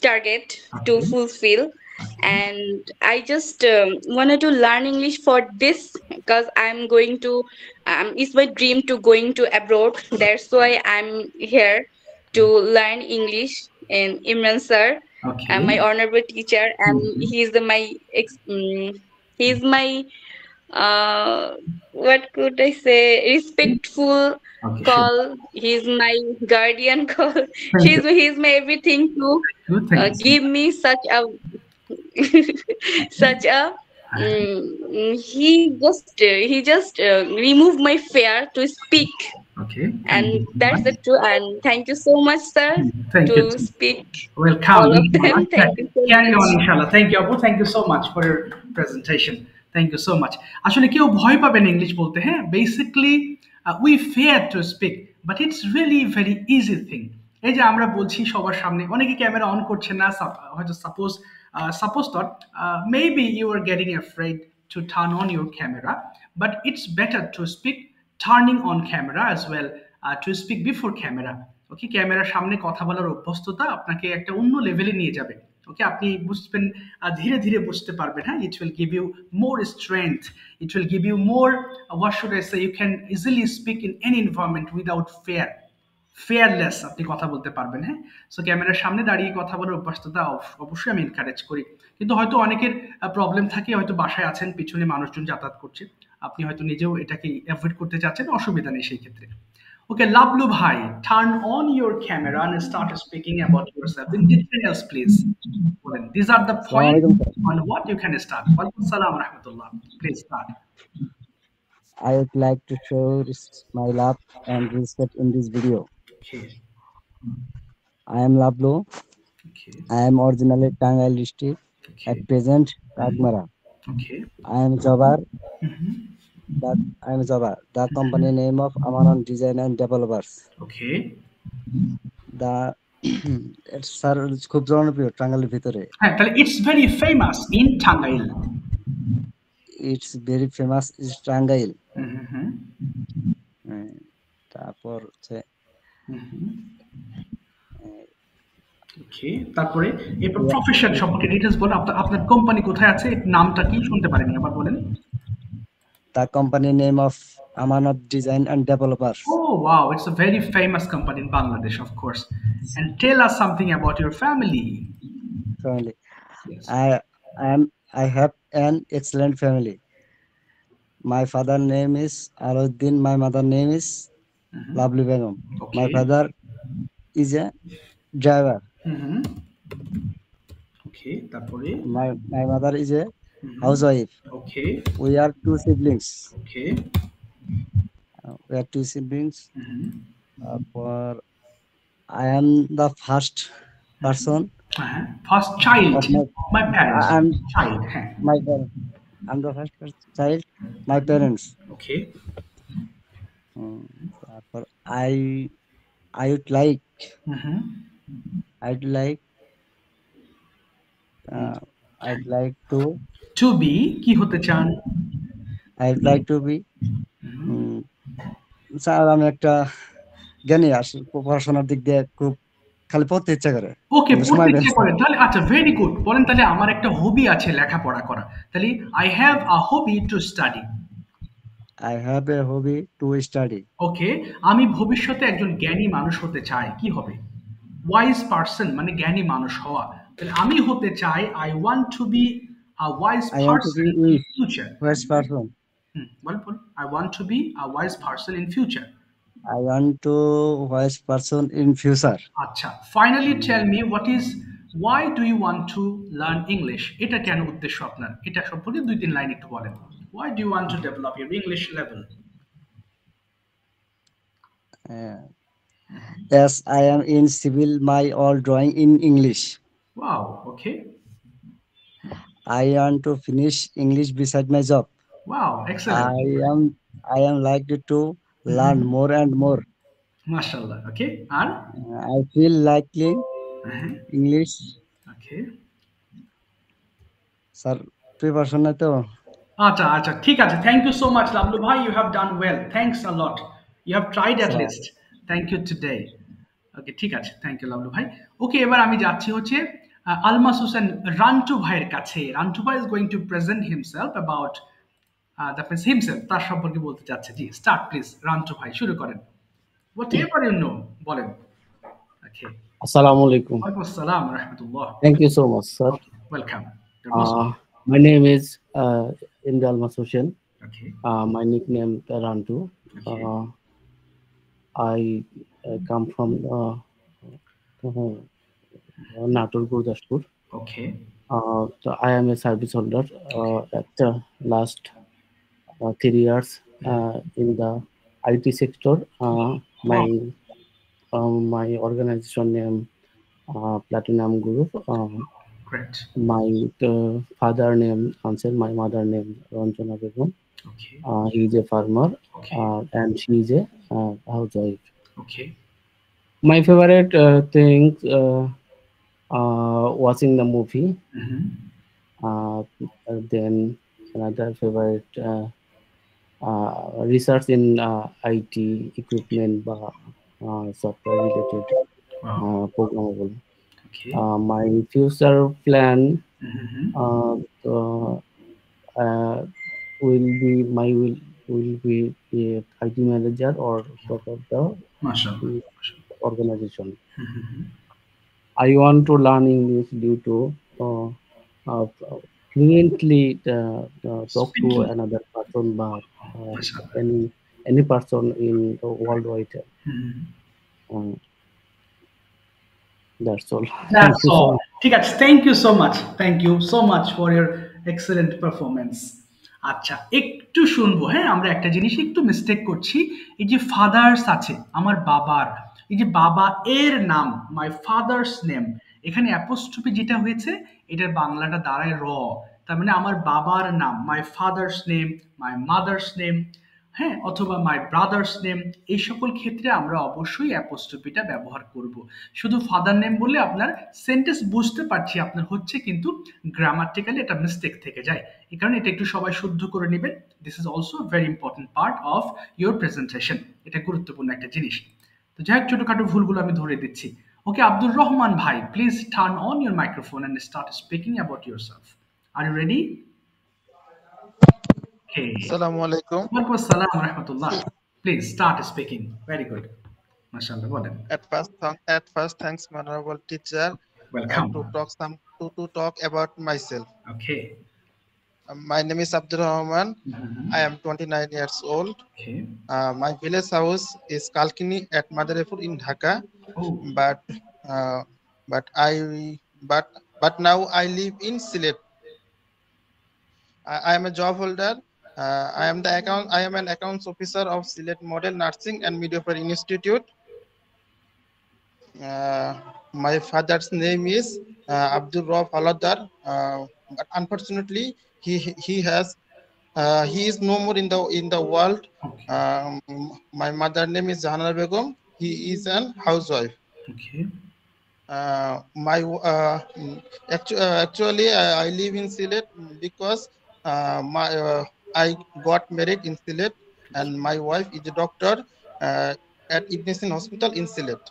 target to Okay. fulfill. Okay. And I just wanted to learn English for this, because I'm going to it's my dream to going to abroad. That's why I'm here to learn English. And Imran sir, Okay. my honorable teacher, and Mhm. he's my uh, what could I say, respectful Okay, sure. call. He's my guardian call. Thank you. He's my everything to Good. Thank you so give much. me such a such a he just removed my fear to speak. Okay. Thank And you so that's much. the truth. And thank you so much, sir, Thank you to too. speak Welcome. all of them. Thank you so Carry much. on, inshallah. Thank you, Abu. Thank you so much for your presentation. Thank you so much. আসলে কেউ ভয় পাবেন English বলতে, হ্যাঁ, basically we fair to speak, but it's really very easy thing. এই যে আমরা বলছি সবার সামনে, অনেকে ক্যামেরা অন করছে না, হয়তো suppose not, maybe you are getting afraid to turn on your camera, but it's better to speak turning on camera as well, to speak before camera. Okay, ক্যামেরার সামনে কথা বলার অভ্যস্ততা আপনাকে একটা অন্য লেভেলে নিয়ে যাবে। ওকে, আপনি বুঝবেন, ধীরে ধীরে বুঝতে পারবেন। হ্যাঁ, it will give you more strength, it will give you more, what should I say, you can easily speak in any environment without fear, fearless আপনি কথা বলতে পারবেন। হ্যাঁ, সো ক্যামেরার সামনে দাঁড়িয়ে কথা বলার অভ্যস্ততা অবশ্যই আমি এনকারেজ করি। কিন্তু হয়তো অনেকের প্রবলেম থাকে, হয়তো বাসায় আছেন, পিছনে মানুষজন যাতায়াত করছে, আপনি হয়তো নিজেও এটাকে অ্যাভয়েড করতে চাচ্ছেন, অসুবিধা নেই সেই ক্ষেত্রে। Okay, Lablu Bhai, turn on your camera and start speaking about yourself in details, please. Well, these are the points Assalamualaikum, sir. on what you can start. Walaikum salam wa rahmatullah. Please start. I would like to show my love and respect in this video. Okay. I am Lablo. Okay. I am originally Tangal district. At Okay. present, Kagmara. Okay. I am Jabar. Mhm. The company name of Amanon Design and Developers. Okay. The sir খুব জনপ্রিয় টাঙ্গাইলের ভিতরে। হ্যাঁ, তাহলে it's very famous in Tangail. It's very famous in Tangail. Mhm. তারপর হচ্ছে Mhm. Okay, তারপরে এরপর প্রফেশন সম্পর্কে ডিটেইলস বলুন। আপনার কোম্পানি কোথায় আছে, নামটা কি, শুনতে পারিনি, আবার বলেন। The company name of Amanat Design and Developers. Oh wow, it's a very famous company in Bangladesh, of course. And tell us something about your family. Family. Yes. I have an excellent family. My father name is Aluddin. My mother name is Lovely Begum. Okay. My father is a driver. Mm-hmm. Okay, তারপরে My mother is a housewife. Okay. We are two siblings. Okay. I am the first person. First child of my parents. I'm child. My parents. I'm the first child. My parents. Okay. I would like. I'd like to be কি হতে চান? I'd like to be sir আমি একটা জ্ঞানী, আসলে পড়াশোনার দিক দিয়ে খুব খালি পড়তে ইচ্ছা করে। ওকে, পড়তে ইচ্ছা করে, তাহলে আচ্ছা, ভেরি গুড। বলেন তাহলে আমার একটা হবি আছে লেখাপড়া করা, তাহলে I have a hobby to study. I have a hobby to study. ওকে, আমি ভবিষ্যতে একজন জ্ঞানী মানুষ হতে চাই, কি হবে? ওয়াইজ পারসন মানে জ্ঞানী মানুষ হওয়া। তাহলে আমি হতে চাই I want to be a wise person in future. Wise person. I want to be a wise person in future. I want to wise person in future. আচ্ছা, finally tell me why do you want to learn English? এটা কেন উদ্দেশ্য আপনার? এটা সম্পর্কে 2-3 line একটু বলেন. Why do you want to develop your English level? Uh, as I am in civil, my all drawing in English. Wow, okay. I want to finish English beside my job. Wow, excellent. I am likely to learn more and more. MashaAllah, okay. R I feel likely English. Okay. Sir, preparation নাই তো? আচ্ছা আচ্ছা ঠিক আছে, thank you so much Lablu ভাই, you have done well, thanks a lot, you have tried at Sir. List, thank you today. Okay ঠিক আছে, thank you Lablu ভাই। ওকে, এবার আমি যাচ্ছি হচ্ছে আলমাস হোসেন রান্টু ভাইয়ের কাছে। রান্টু ভাই is going to present himself about that means himself, তার সম্পর্কে বলতে চাচ্ছে। জি, স্টার্ট প্লিজ রান্টু ভাই, শুরু করেন। হোয়াট এভার ইউ নো, বলেন। ওকে, Assalamu alaikum. ওয়ালাইকুম আসসালাম ওয়া রাহমাতুল্লাহ। Thank you so much, sir. Welcome. My name is Indra Almas Hussain. Okay, My nickname Rantu. Okay. I come from Natur, Gurdaspur. Okay, So I am a service holder at the last 3 years in the IT sector. My organization name Platinum Group. Great. My father name Ansel, my mother name Ranjana Begum. Okay, He is a farmer Okay. and she is a housewife. Okay, My favorite things watching the movie. Then another favorite research in IT equipment, software related programmable. Okay. My future plan will be a IT manager or top of the MashaAllah. organization. I want to learn English due to fluently talk to another person, but any person in the worldwide. That's all. That's all. ঠিক আছে, thank you so much, thank you so much for your excellent performance. আচ্ছা, একটু শুনবো। হ্যাঁ, আমরা একটা জিনিস একটু মিস্টেক করছি। এই যে ফাদার্স আছে, আমার বাবার, এই যে বাবা এর নাম, মাই ফাদার্স নেম, এখানে অ্যাপোস্ট্রফি যেটা হয়েছে, এটার বাংলাটা দাঁড়ায় র। তার মানে আমার বাবার নাম, my father's name, my mother's name, হ্যাঁ, অথবা মাই ব্রাদার্স নেম, এই সকল ক্ষেত্রে আমরা অবশ্যই অ্যাপোস্ট্রফিটা ব্যবহার করব। শুধু ফাদার নেম বললে আপনার সেন্টেন্স বুঝতে পারছি আপনার হচ্ছে, কিন্তু গ্রামাটিক্যালি এটা মিস্টেক থেকে যায়। এই কারণে এটা একটু সবাই শুদ্ধ করে নেবেন। This is also very important part of your presentation, এটা গুরুত্বপূর্ণ একটা জিনিস। তো যাই হোক, ছোটখাটো ভুলগুলো আমি ধরে দিচ্ছি। ওকে, আব্দুর রহমান ভাই, please turn on your microphone and start speaking about yourself. Are you ready? Okay. Assalamu alaikum. Walaikum assalam wa rahmatullah. Please start speaking. Very good. MashaAllah. Bolen. At first, thanks, my honorable teacher. Welcome. To talk about myself. Okay. My name is Abdur Rahman. I am 29 years old. Okay. My village house is Kalkini at Madarepur in Dhaka. Oh. But now I live in Sylhet. I am a job holder. I am an accounts officer of Sylhet Model Nursing and Midwifery Institute. My father's name is Abdul Rauf Haladar. But unfortunately, he is no more in the world. Okay. My mother name is Jahana Begum. He is an housewife. Okay. Actually, I live in Sylhet because I got married in Sylhet, and my wife is a doctor at Ibn Hospital in Sylhet.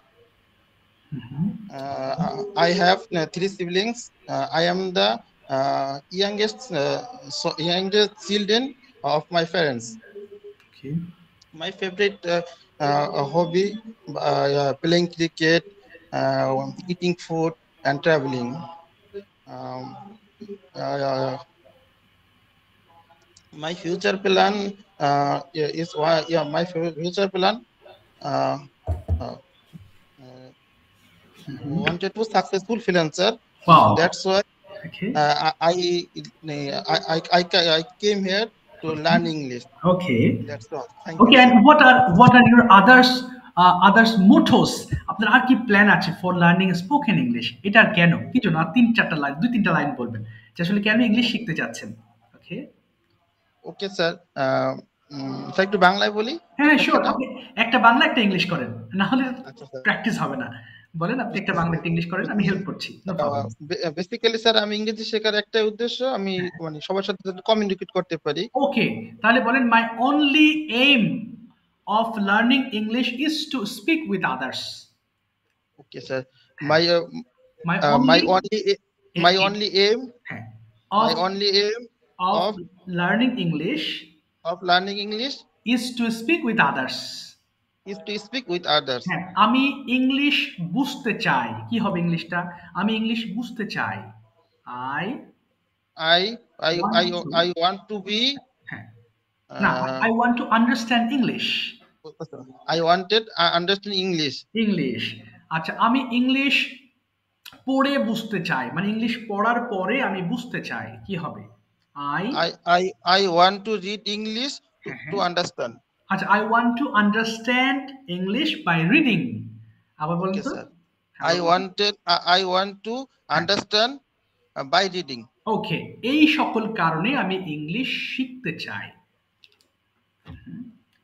I have 3 siblings. I am the youngest children of my parents. Okay. My favorite hobby, playing cricket, eating food, and traveling. My future plan is my future plan uh, uh, wanted to successful freelancer. Wow. That's why Okay. I came here to learn English. Okay. That's all. Thank you, Okay, sir. and what are your others mottos? আপনার আর কি plan আছে for learning spoken English? এটা আর কেন? কি জন্য? আর ৩-৪টা line, ২-৩টা line বলবেন। যে আসলে কেন ইংলিশ শিখতে চাচ্ছেন? ওকে। ওকে স্যার, স্যার একটু বাংলায় বলি। হ্যাঁ, শিওর। কথাটা। আপনি একটা বাংলা একটা ইংলিশ করেন। না হলে আচ্ছা স্যার। প্র্যাকটিস হবে না। বলেন আপনি একটা বাংলা একটা ইংলিশ করেন, আমি হেল্প করছি। No problem. বেসিক্যালি স্যার আমি ইংরেজি শেখার একটাই উদ্দেশ্য, আমি মানে সবার সাথে যাতে কমিউনিকেট করতে পারি। ওকে, তাহলে বলেন my only aim of learning English is to speak with others. Okay sir, my my only aim of learning English is to speak with others. হ্যাঁ, আমি ইংলিশ বুঝতে চাই। কি হবে ইংলিশটা? আমি ইংলিশ বুঝতে চাই। I want to be হ্যাঁ, না, I want to understand English. I wanted understand English. English. আচ্ছা, আমি ইংলিশ পড়ে বুঝতে চাই, মানে ইংলিশ পড়ার পরে আমি বুঝতে চাই। কি হবে? I want to read English to understand. আচ্ছা, I want to understand English by reading. আবার বলুন তো। I want to understand by reading. ওকে, এই সকল কারণে আমি ইংলিশ শিখতে চাই।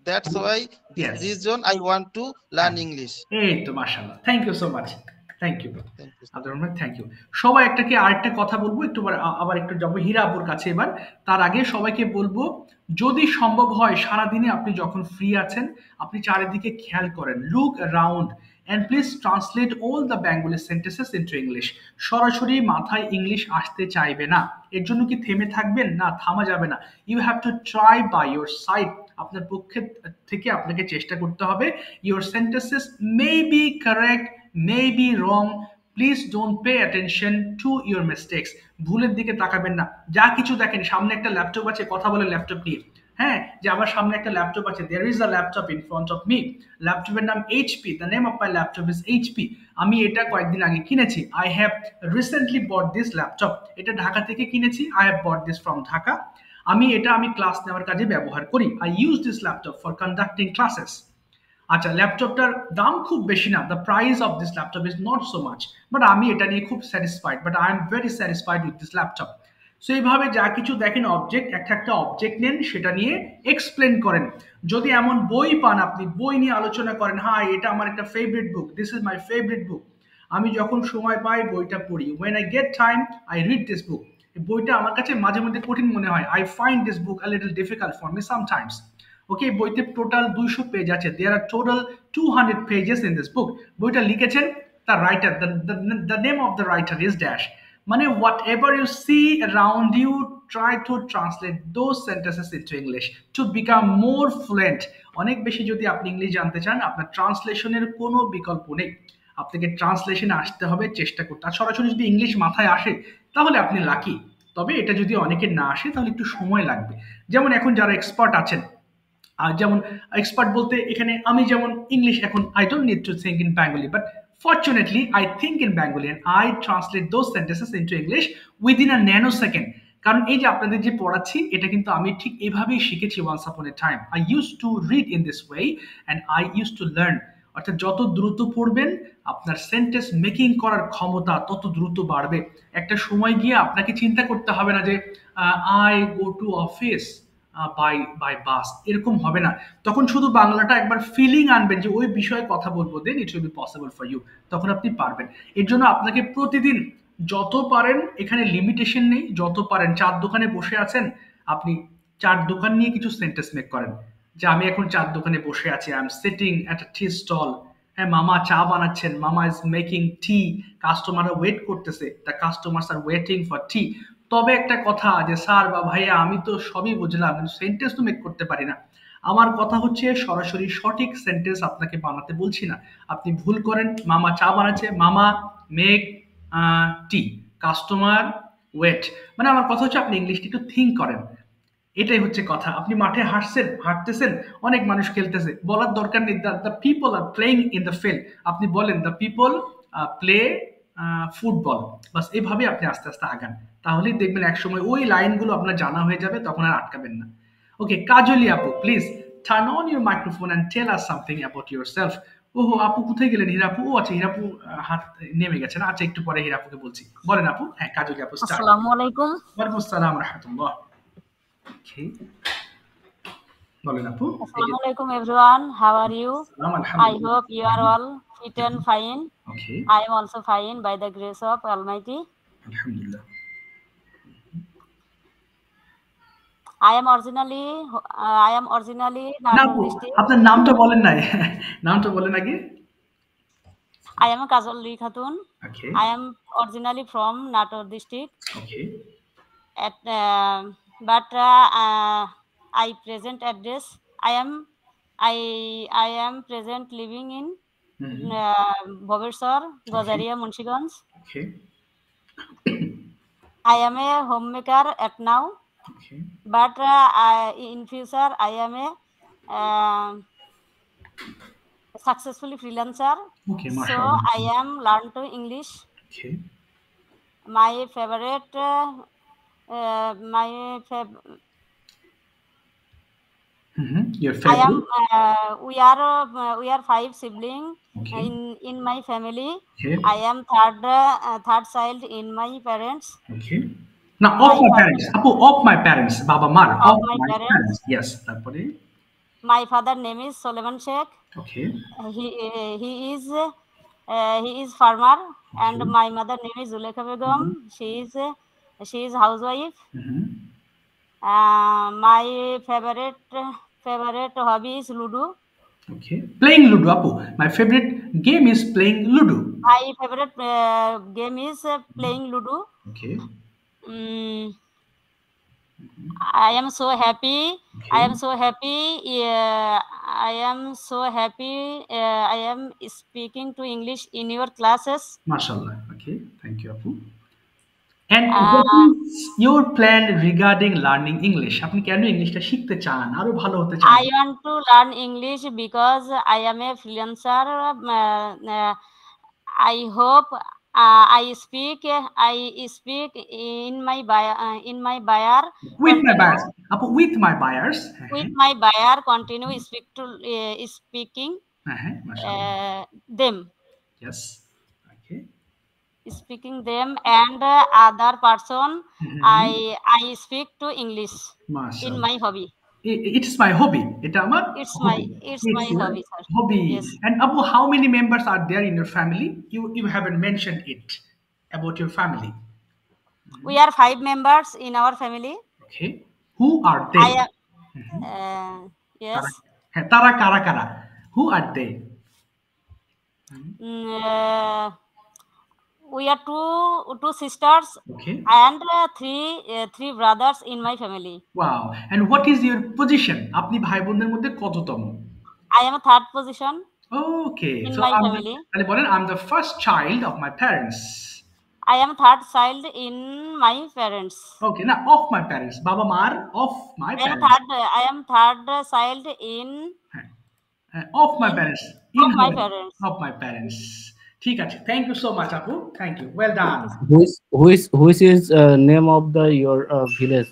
That's why this reason I want to learn English. এই তো, মাশাআল্লাহ। Thank you so much. Thank you Abdur Rahman, thank you. সবাই আরেকটা কথা বলবো, একটু আবার একটু যাবো হীরা আপুর কাছে এবার। তার আগে সবাইকে বলবো, যদি সম্ভব হয় সারাদিনে আপনি যখন ফ্রি আছেন, আপনি চারিদিকে খেয়াল করেন, look around and please translate all the Bengali sentences into English. সরাসরি মাথায় ইংলিশ আসতে চাইবে না। এর জন্য কি থেমে থাকবেন? না, থামা যাবে না। You have to try by your side. আপনার পক্ষে থেকে আপনাকে চেষ্টা করতে হবে। Your sentences may be correct, may be wrong, please don't pay attention to your mistakes. ভুলের দিকে তাকাবেন না। যা কিছু দেখেন, সামনে একটা ল্যাপটপ আছে, কথা বলে ল্যাপটপ নিয়ে। হ্যাঁ, যে আমার সামনে একটা ল্যাপটপ আছে, there is a laptop in front of me. ল্যাপটপের নাম HP, the name of my laptop is HP. আমি এটা কয়েকদিন আগে কিনেছি। I have recently bought this laptop. এটা ঢাকা থেকে কিনেছি। I have bought this from Dhaka. আমি ক্লাস নেওয়ার কাজে ব্যবহার করি। I use this laptop for conducting classes. আচ্ছা, ল্যাপটপটার দাম খুব বেশি না, the price of this laptop is not so much, but আমি এটা নিয়ে খুব satisfied, but I am very satisfied with this laptop. So এইভাবে যা কিছু দেখেন অবজেক্ট, একটা অবজেক্ট নেন, সেটা নিয়ে এক্সপ্লেন করেন। যদি এমন বই পান, আপনি বই নিয়ে আলোচনা করেন, হ্যাঁ এটা আমার একটা favourite book, this is my favourite বুক, আমি যখন সময় পাই বইটা পড়ি, when I get time I read this book. বইটা আমার কাছে মাঝে মধ্যে কঠিন মনে হয়, I find this book a little difficult for me sometimes. ওকে, বইতে টোটাল 200 পেজ আছে, there are total 200 pages in this book. বইটা লিখেছেন তার writer, the name of the writer is dash. মানে whatever you see around you, try to translate those sentences into English to become more fluent. অনেক বেশি যদি আপনি English জানতে চান, আপনার ট্রান্সলেশনের কোনো বিকল্প নেই, আপনাকে ট্রান্সলেশনে আসতে হবে, চেষ্টা করতে। আর সরাসরি যদি ইংলিশ মাথায় আসে তাহলে আপনি লাকি, তবে এটা যদি অনেকের না আসে তাহলে একটু সময় লাগবে। যেমন এখন যারা এক্সপার্ট আছেন, যেমন এক্সপার্ট বলতে এখানে আমি যেমন ইংলিশ এখন I don't need to think in Bengali, but fortunately I think in Bengali and I translate those sentences into English within a nanosecond. কারণ এই যে আপনাদের যে পড়াচ্ছি, এটা কিন্তু আমি ঠিক এভাবেই শিখেছি once upon a time. I used to read in this way and I used to learn. অর্থাৎ যত দ্রুত পড়বেন, আপনার সেন্টেন্স মেকিং করার ক্ষমতা তত দ্রুত বাড়বে। একটা সময় গিয়ে আপনাকে চিন্তা করতে হবে না যে I go to office by bus, এরকম হবে না। তখন শুধু বাংলাটা একবার ফিলিং আনবেন যে ওই বিষয়ে কথা বলবো, then it will be possible for you, তখন আপনি পারবেন। এর জন্য আপনাকে প্রতিদিন যত পারেন, এখানে লিমিটেশন নেই, যত পারেন, চার দোকানে বসে আছেন, আপনি চার দোকান নিয়ে কিছু সেন্টেন্স মেক করেন, যে আমি এখন চার দোকানে বসে আছি, I am sitting at a tea stall. হ্যাঁ, মামা চা বানাচ্ছেন, মামা ইজ মেকিং টি, কাস্টমাররা ওয়েট করতেছে, the customers are waiting for tea. তবে একটা কথা, যে স্যার বা ভাইয়া আমি তো সবই বুঝলাম, কিন্তু সেন্টেন্স তো মেক করতে পারি না। আমার কথা হচ্ছে সরাসরি সঠিক সেন্টেন্স আপনাকে বানাতে বলছি না। আপনি ভুল করেন, মামা চা বানাচ্ছে, মামা মেক টি, কাস্টমার ওয়েট। মানে আমার কথা হচ্ছে আপনি ইংলিশটা একটু থিঙ্ক করেন। এটাই হচ্ছে কথা। আপনি মাঠে হাঁটতেছেন, অনেক মানুষ খেলতেছে, বলার দরকার নেই the people are playing in the field. আপনি বলেন দ্য পিপল প্লে ফুটবল, বাস এভাবে আপনি আস্তে আস্তে আগান, তাহলেই দেখবেন একসময় ওই লাইনগুলো আপনার জানা হয়ে যাবে, তখন আর আটকাবেন না। ওকে, কাজলি আপু, please turn on your microphone and tell us something about your self. ওহো, আপু কোথায় গেলেন? হিরাপু, ও আচ্ছা, হিরাপু হাত নেমে গেছে না, আচ্ছা একটু পরে হিরাপুকে বলছি। বলেন আপু। হ্যাঁ, কাজলি আপু স্টার্ট। আসসালামু আলাইকুম। ওয়ালাইকুম আসসালাম রাহমাতুল্লাহ। ওকে, বলেন আপু। Assalamu alaikum everyone. How are you? সালাম, I আলহামদুলিল্লাহ। hope you are all fit and fine. Okay, I am also fine by the grace of Almighty. আলহামদুলিল্লাহ। I am originally না Nator আপু, district. আপনার নামটা বলেন নাই। নামটা বলেন আগে। I am Kajoli Khatun. Okay, I am originally from Nator district. Okay, But I present address. I am present living in Bobeswar, Gozaria, Munshiganj. Okay, I am a homemaker at now, okay, but in future I am a successfully freelancer. Okay, So মাশাআল্লাহ। I am learn to English. Okay, My favorite, your I favorite? am. We are 5 siblings Okay. in my family. Okay. I am third child in my parents. Okay. Now, of My my father- parents. Apu, of my parents. Baba Mar. Of my parents. Yes. তারপরে? My father name is Soleman Sheikh. Okay. He is farmer, and my mother name is Zulekha Begum. She is housewife. Mhm. My favorite hobby is Ludo. Okay. Playing Ludo, Apu. My favorite game is playing Ludo. My favorite game is playing Ludo. Okay. I am so happy. I am so happy. I am so happy. I am speaking to English in your classes. Mashallah. Okay. Thank you, Apu. And what is your plan regarding learning English? আপনি কেন ইংলিশটা শিখতে চান, আরো ভালো হতে চান? I want to learn English because I am a freelancer. I hope I speak in my buyer With my continue- buyers. Apu, with my buyers. with my buyer continue speaking Mashallah. them. Yes. Okay. Speaking them and other person. I speak to English in Mashallah. my hobby. It's my hobby. It's my my hobby, sir. Hobby. Yes. And Abu, how many members are there in your family? You haven't mentioned it about your family. We are 5 members in our family. Okay. Who are they? I am yes. Tara kara kara. Who are they? We are two sisters. Okay. And three brothers in my family. Wow. And what is your position? আপনি ভাই বোনদের মধ্যে কততম? I am a third position. Okay. In So my family. তাহলে বলেন I'm the first child of my parents. I am third child in my parents. Okay, now of my parents. Baba Mar of my parents. I am third child in of my parents. Of my parents. Of my parents. ঠিক আছে. Thank you so much, Apu. Thank you. Well done. Who is name of your village,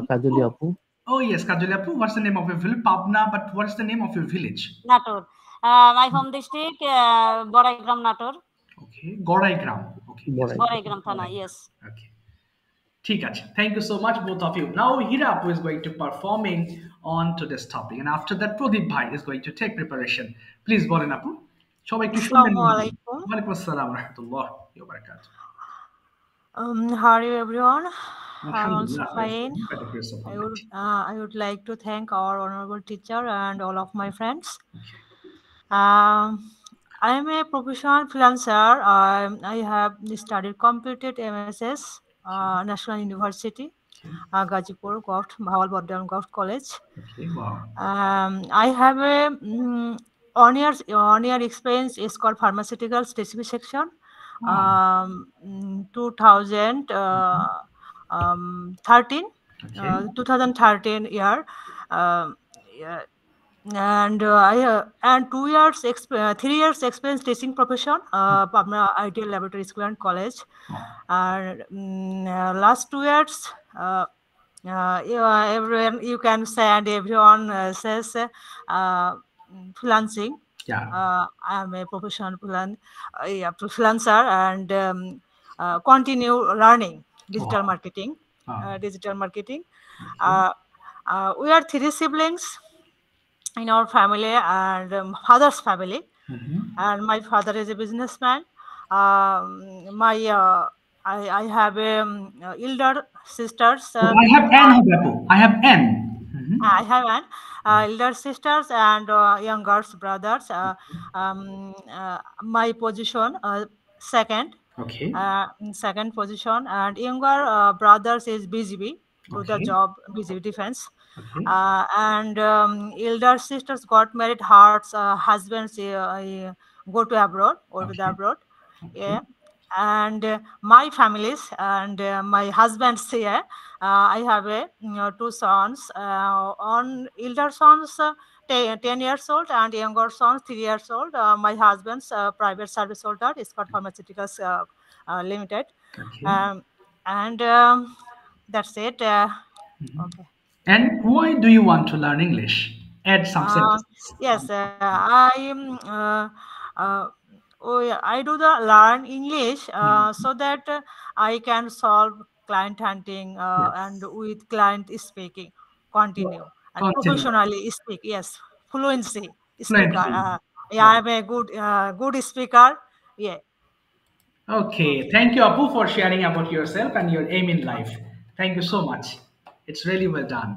Kajoli Apu? Oh yes, Kajoli Apu. What's the name of your village? Pabna, but what's the name of your village? Nator. My home district, Boraigram, Nator. Okay, Goraigram. Okay. Boraigram Thana, yes. Okay. ঠিক আছে. Thank you so much, both of you. Now Hira Apu is going to performing on to this topic, and after that Pradeep Bhai is going to take preparation. Please বলেন আপু, সবাই একটু শুনবেন। ওয়ালাইকুম আসসালাম রাহমাতুল্লাহি ওয়া বারাকাতুহু। How are you, everyone? I'm also fine. I would like to thank our honorable teacher and all of my friends. I am a professional freelancer. I have studied completed MSS, National University, Gazipur, Bhawal Boddan Govt College. Okay, wow. I have a 1 year experience. It's called pharmaceutical specific section. 2013. Okay. 2013 year. Yeah, and 3 years experience teaching profession, Pabna Ideal Laboratory School and College, and last 2 years. Everyone you can say, and everyone says freelancing. Yeah. I am a professional freelancer, and continue learning digital Wow. marketing. Wow. Digital marketing. Okay. We are 3 siblings in our family, and father's family. And my father is a businessman. My I have elder sisters. Oh, I have N, Bapu. I have N. I have an elder sisters and younger brothers. My position second, Okay. second position, and younger brothers is BGB to the Okay. job BGB defense. Okay. And elder sisters got married. Hearts husbands go to abroad, go to the Okay. abroad. Okay. Yeah. And my families and my husband's here. I have two sons. On elder sons 10 years old, and younger sons 3 years old. My husband's private service holder, Scott Pharmaceuticals Limited. Okay. And that's it. Okay. And why do you want to learn English? Add some sentences. Yes, I do the learn English so that I can solve client hunting and Yes. with client speaking, continue and Continue. professionally speak. Yes, fluency speaker. Fluently. Yeah, Wow. I'm a good speaker. Yeah. Okay. Okay. Thank you, Apu, for sharing about yourself and your aim in life. Thank you so much. It's really well done.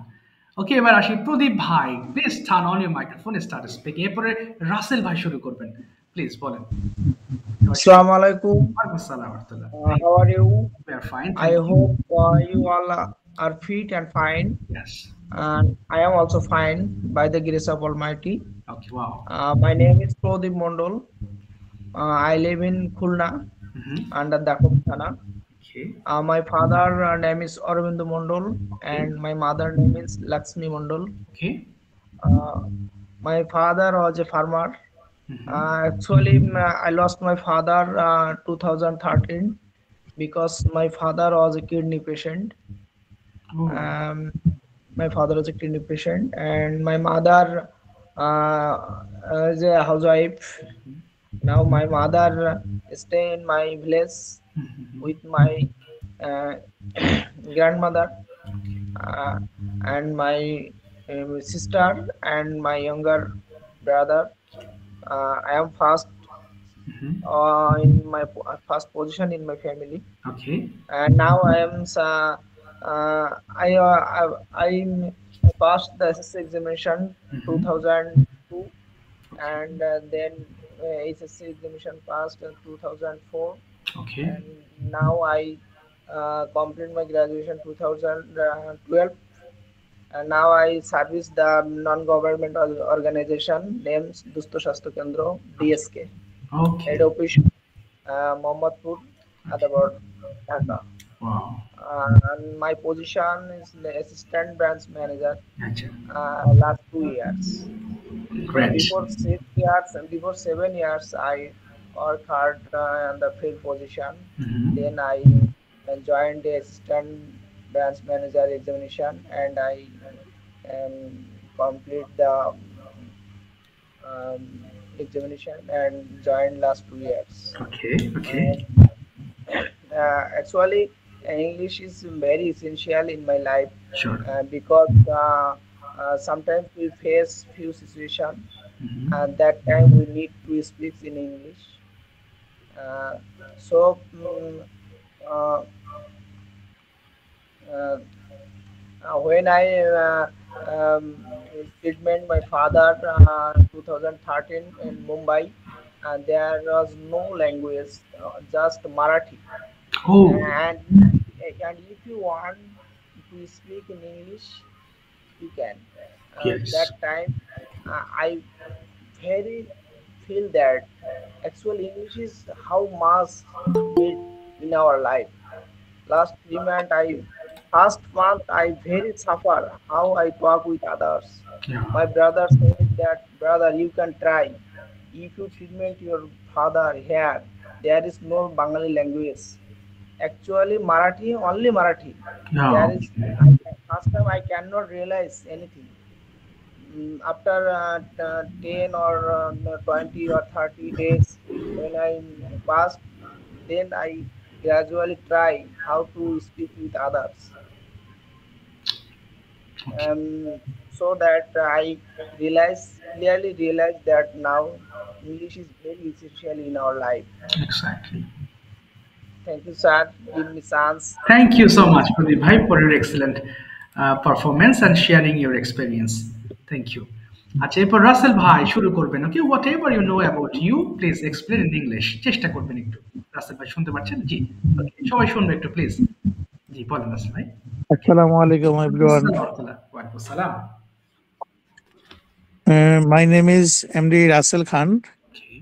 ওকে এবার আসি প্রদীপ ভাই please turn on your microphone start speaking এরপরে রাসেল ভাই শুরু করবেন please বলেন Assalamu alaikum. How are you? We are fine. I hope you all are fit and fine. Yes. And I am also fine by the grace of Almighty. Okay. Wow. My name is Prodip Mondol. I live in Khulna under Dakop Thana. Okay. My father name is Aurobindo Mondol, and my mother name is Lakshmi Mondol. Okay. My father was a farmer. Actually, I lost my father 2013 because my father was a kidney patient. My father was a kidney patient, and my mother is a housewife. Now my mother stay in my village with my grandmother and my sister and my younger brother. I am first in my first position in my family. Okay. And now I am I passed the SSC examination 2002, and then HSC examination passed in 2004. Okay. And now I complete my graduation 2012. And now I service the non-governmental organization named Dusto Shastro Kendra DSK. Okay. Head office Mohammadpur, Adabad, Dhaka. Wow. And my position is the assistant branch manager. Last 2 years. Great. Before 7 years, I worked hard on the field position. Then I joined the assistant branch manager examination, and I complete the examination and joined last 2 years. Okay. Okay. Actually, English is very essential in my life. Sure. Because sometimes we face few situations, and that time we need to speak in English. When I treatment my father 2013 in Mumbai, and there was no language, just Marathi. Oh. And if you want to speak in English, you can. Yes. That time I very feel that actually English is how much need in our life. Last 3 months I First month I very suffer how I talk with others. Yeah. My brother said that, brother, you can try. If you treatment your father here, there is no Bengali language. Actually, Marathi, only Marathi. There Yeah. is, first time I cannot realize anything. After 10 or 20 or 30 days, when I passed, then I gradually try how to speak with others. Okay. So that I clearly realize that now English is very essential in our life. Exactly. Thank you, sir. Give me chance Thank you to so much, speak. Pradeep Bhai, for your excellent performance and sharing your experience. Thank you. আচ্ছা এরপর রাসেল ভাই শুরু করবেন okay whatever you know about you please explain in English চেষ্টা করবেন একটু রাসেল ভাই শুনতে পাচ্ছেন জি ওকে সবাই শুনবে একটু প্লিজ জি বলেন রাসেল ভাই Assalamu alaikum everyone. ওয়ালাইকুম সালাম My name is MD Russell Khan. Okay.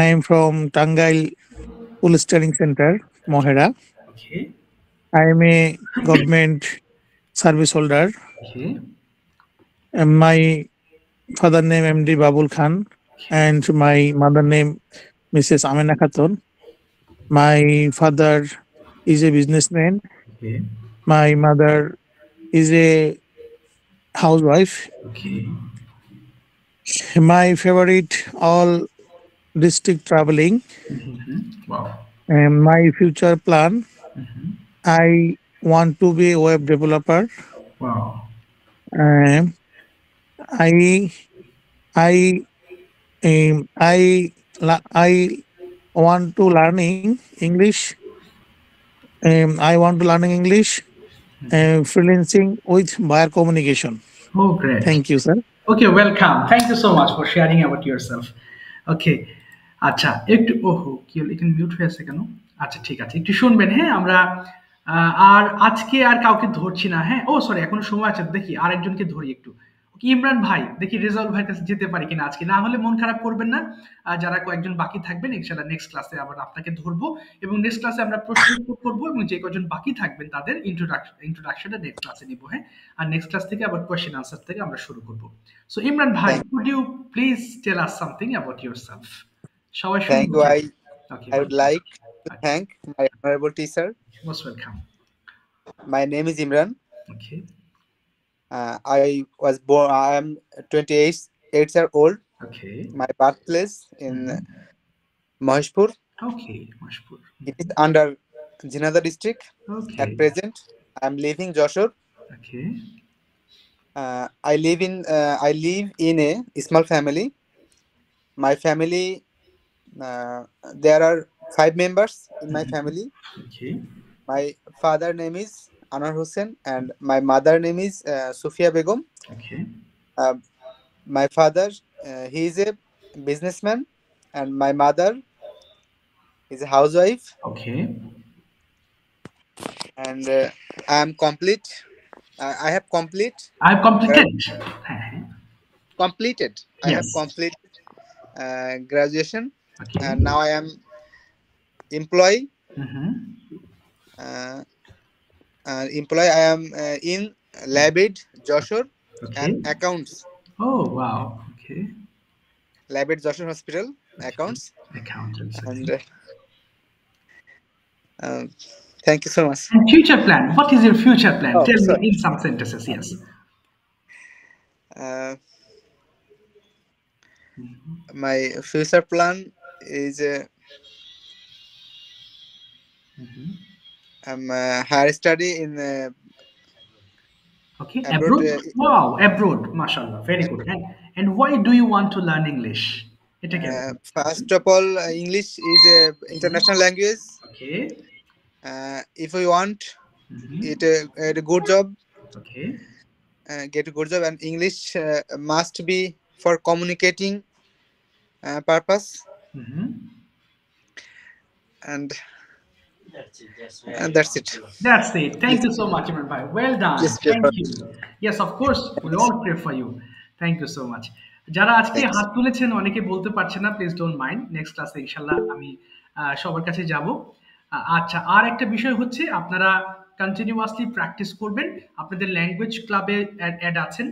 I am from Tangail Police Training Center, Mohera. Okay. I am a government service holder. Okay. And my father name MD Babul Khan and my mother name Mrs. Amina Khatun. My father is a businessman. Okay. My mother is a housewife. Okay. My favorite all district traveling. Wow. And my future plan, I want to be a web developer. Wow. I want to learning English. I want to learning English and freelancing with buyer communication. Oh, great. Thank you, sir. Okay, welcome. Thank you so much for sharing about yourself. Okay. আচ্ছা একটু ওহো কি হলো এখানে mute হয়ে আছে কেন আচ্ছা ঠিক আছে একটু শুনবেন হ্যাঁ আমরা আর আজকে আর কাউকে ধরছি না হ্যাঁ ও সরি এখনো সময় আছে দেখি আরেকজনকে ধরি একটু ইমরান ভাই দেখি রেজাউল ভাইয়ের কাছে যেতে পারি কিনা আজকে না হলে মন খারাপ করবেন না যারা কয়েকজন বাকি থাকবেন ইনশাআল্লাহ নেক্সট ক্লাসে আবার আপনাকে ধরবো এবং নেক্সট ক্লাসে আমরা প্রশ্ন উত্তর করবো এবং যে কয়েকজন বাকি থাকবেন তাদের ইন্ট্রোডাকশনটা নেক্সট ক্লাসে নিব হ্যাঁ আর নেক্সট ক্লাস থেকে আবার কোয়েশ্চেন আনসার থেকে আমরা শুরু করব সো ইমরান ভাই could you please tell us something about yourself Thank you. I would like to thank my honorable teacher. Most welcome. My name is Imran. Okay. I was born. I am 28 years old. Okay. My birthplace in Maheshpur. Okay, Maheshpur. It is under Jinada district. Okay. At present, I am living Joshore. Okay. I live in a small family. My family. There are 5 members in my family. Okay. My father name is Anar Hussain and my mother name is Sufia Begum. Okay. My father, he is a businessman and my mother is a housewife. Okay. And I am complete. I have complete. I have completed. Completed. Yes. I have completed graduation. Okay. And now I am employee. Employee. I am in Labid, Joshore, and accounts. Oh wow! Okay. Labid Joshore Hospital accounts. Accountants. And thank you so much. And future plan. What is your future plan? Tell me in some sentences. Yes. My future plan is I'm higher study in okay abroad. Wow, abroad, mashallah, very good. And why do you want to learn English? First of all, English is a international language. Okay. If we want it a good job, okay, get a good job, and English must be for communicating purpose. And that's it. That's it. Thank you so much, Imran bhai. Well done. Yes, thank you. Yes, of course. We all pray for you. Thank you so much. যারা আজকে হাত তুলেছেন অনেকে বলতে পারছে না, please don't mind, next ক্লাসে ইনশাআল্লাহ আমি সবার কাছে যাব। আচ্ছা, আর একটা বিষয় হচ্ছে আপনারা কন্টিনিউয়াসলি প্র্যাকটিস করবেন। আপনাদের ল্যাঙ্গুয়েজ ক্লাবে অ্যাড আছেন।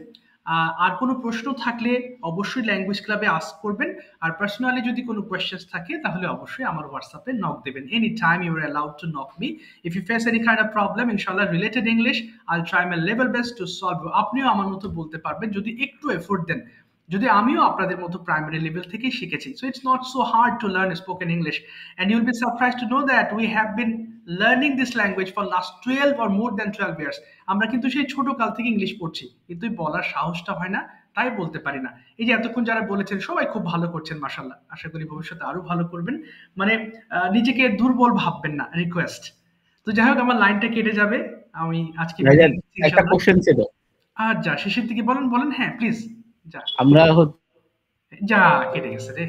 আর কোনো প্রশ্ন থাকলে অবশ্যই ল্যাঙ্গুয়েজ ক্লাবে আস্ক করবেন। আর পার্সোনালি যদি কোনো কোয়েশ্চেন্স থাকে তাহলে অবশ্যই আমার হোয়াটসঅ্যাপে নক দেবেন। Any time you are allowed to knock me if you face any kind of problem, ইনশাআল্লাহ related English, I will try my level best to solve. আপনিও আমার মতো বলতে পারবেন যদি একটু এফোর্ট দেন, যদি আমিও আপনাদের মতো প্রাইমারি লেভেল থেকেই শিখেছি। So it's not so hard to learn spoken English, and you will be surprised to know that we have been learning this language for last 12 or more than 12 years। আমরা কিন্তু সেই ছোট কাল থেকে English পড়ছি, কিন্তু বলার সাহসটা হয় না, তাই বলতে পারি না। এই যে এতক্ষণ যারা বলেছেন সবাই খুব ভালো করছেন মাশাআল্লাহ, আশা করি ভবিষ্যতে আরো ভালো করবেন। মানে নিজেকে দুর্বল ভাববেন না, রিকোয়েস্ট। তো যাই হোক, আমার লাইনটা কেটে যাবে, আমি আজকে একটা কোশ্চেন ছিল। যা শেষের দিকে বলেন। হ্যাঁ প্লিজ। যা আমরা যা কেটে গেছে রে।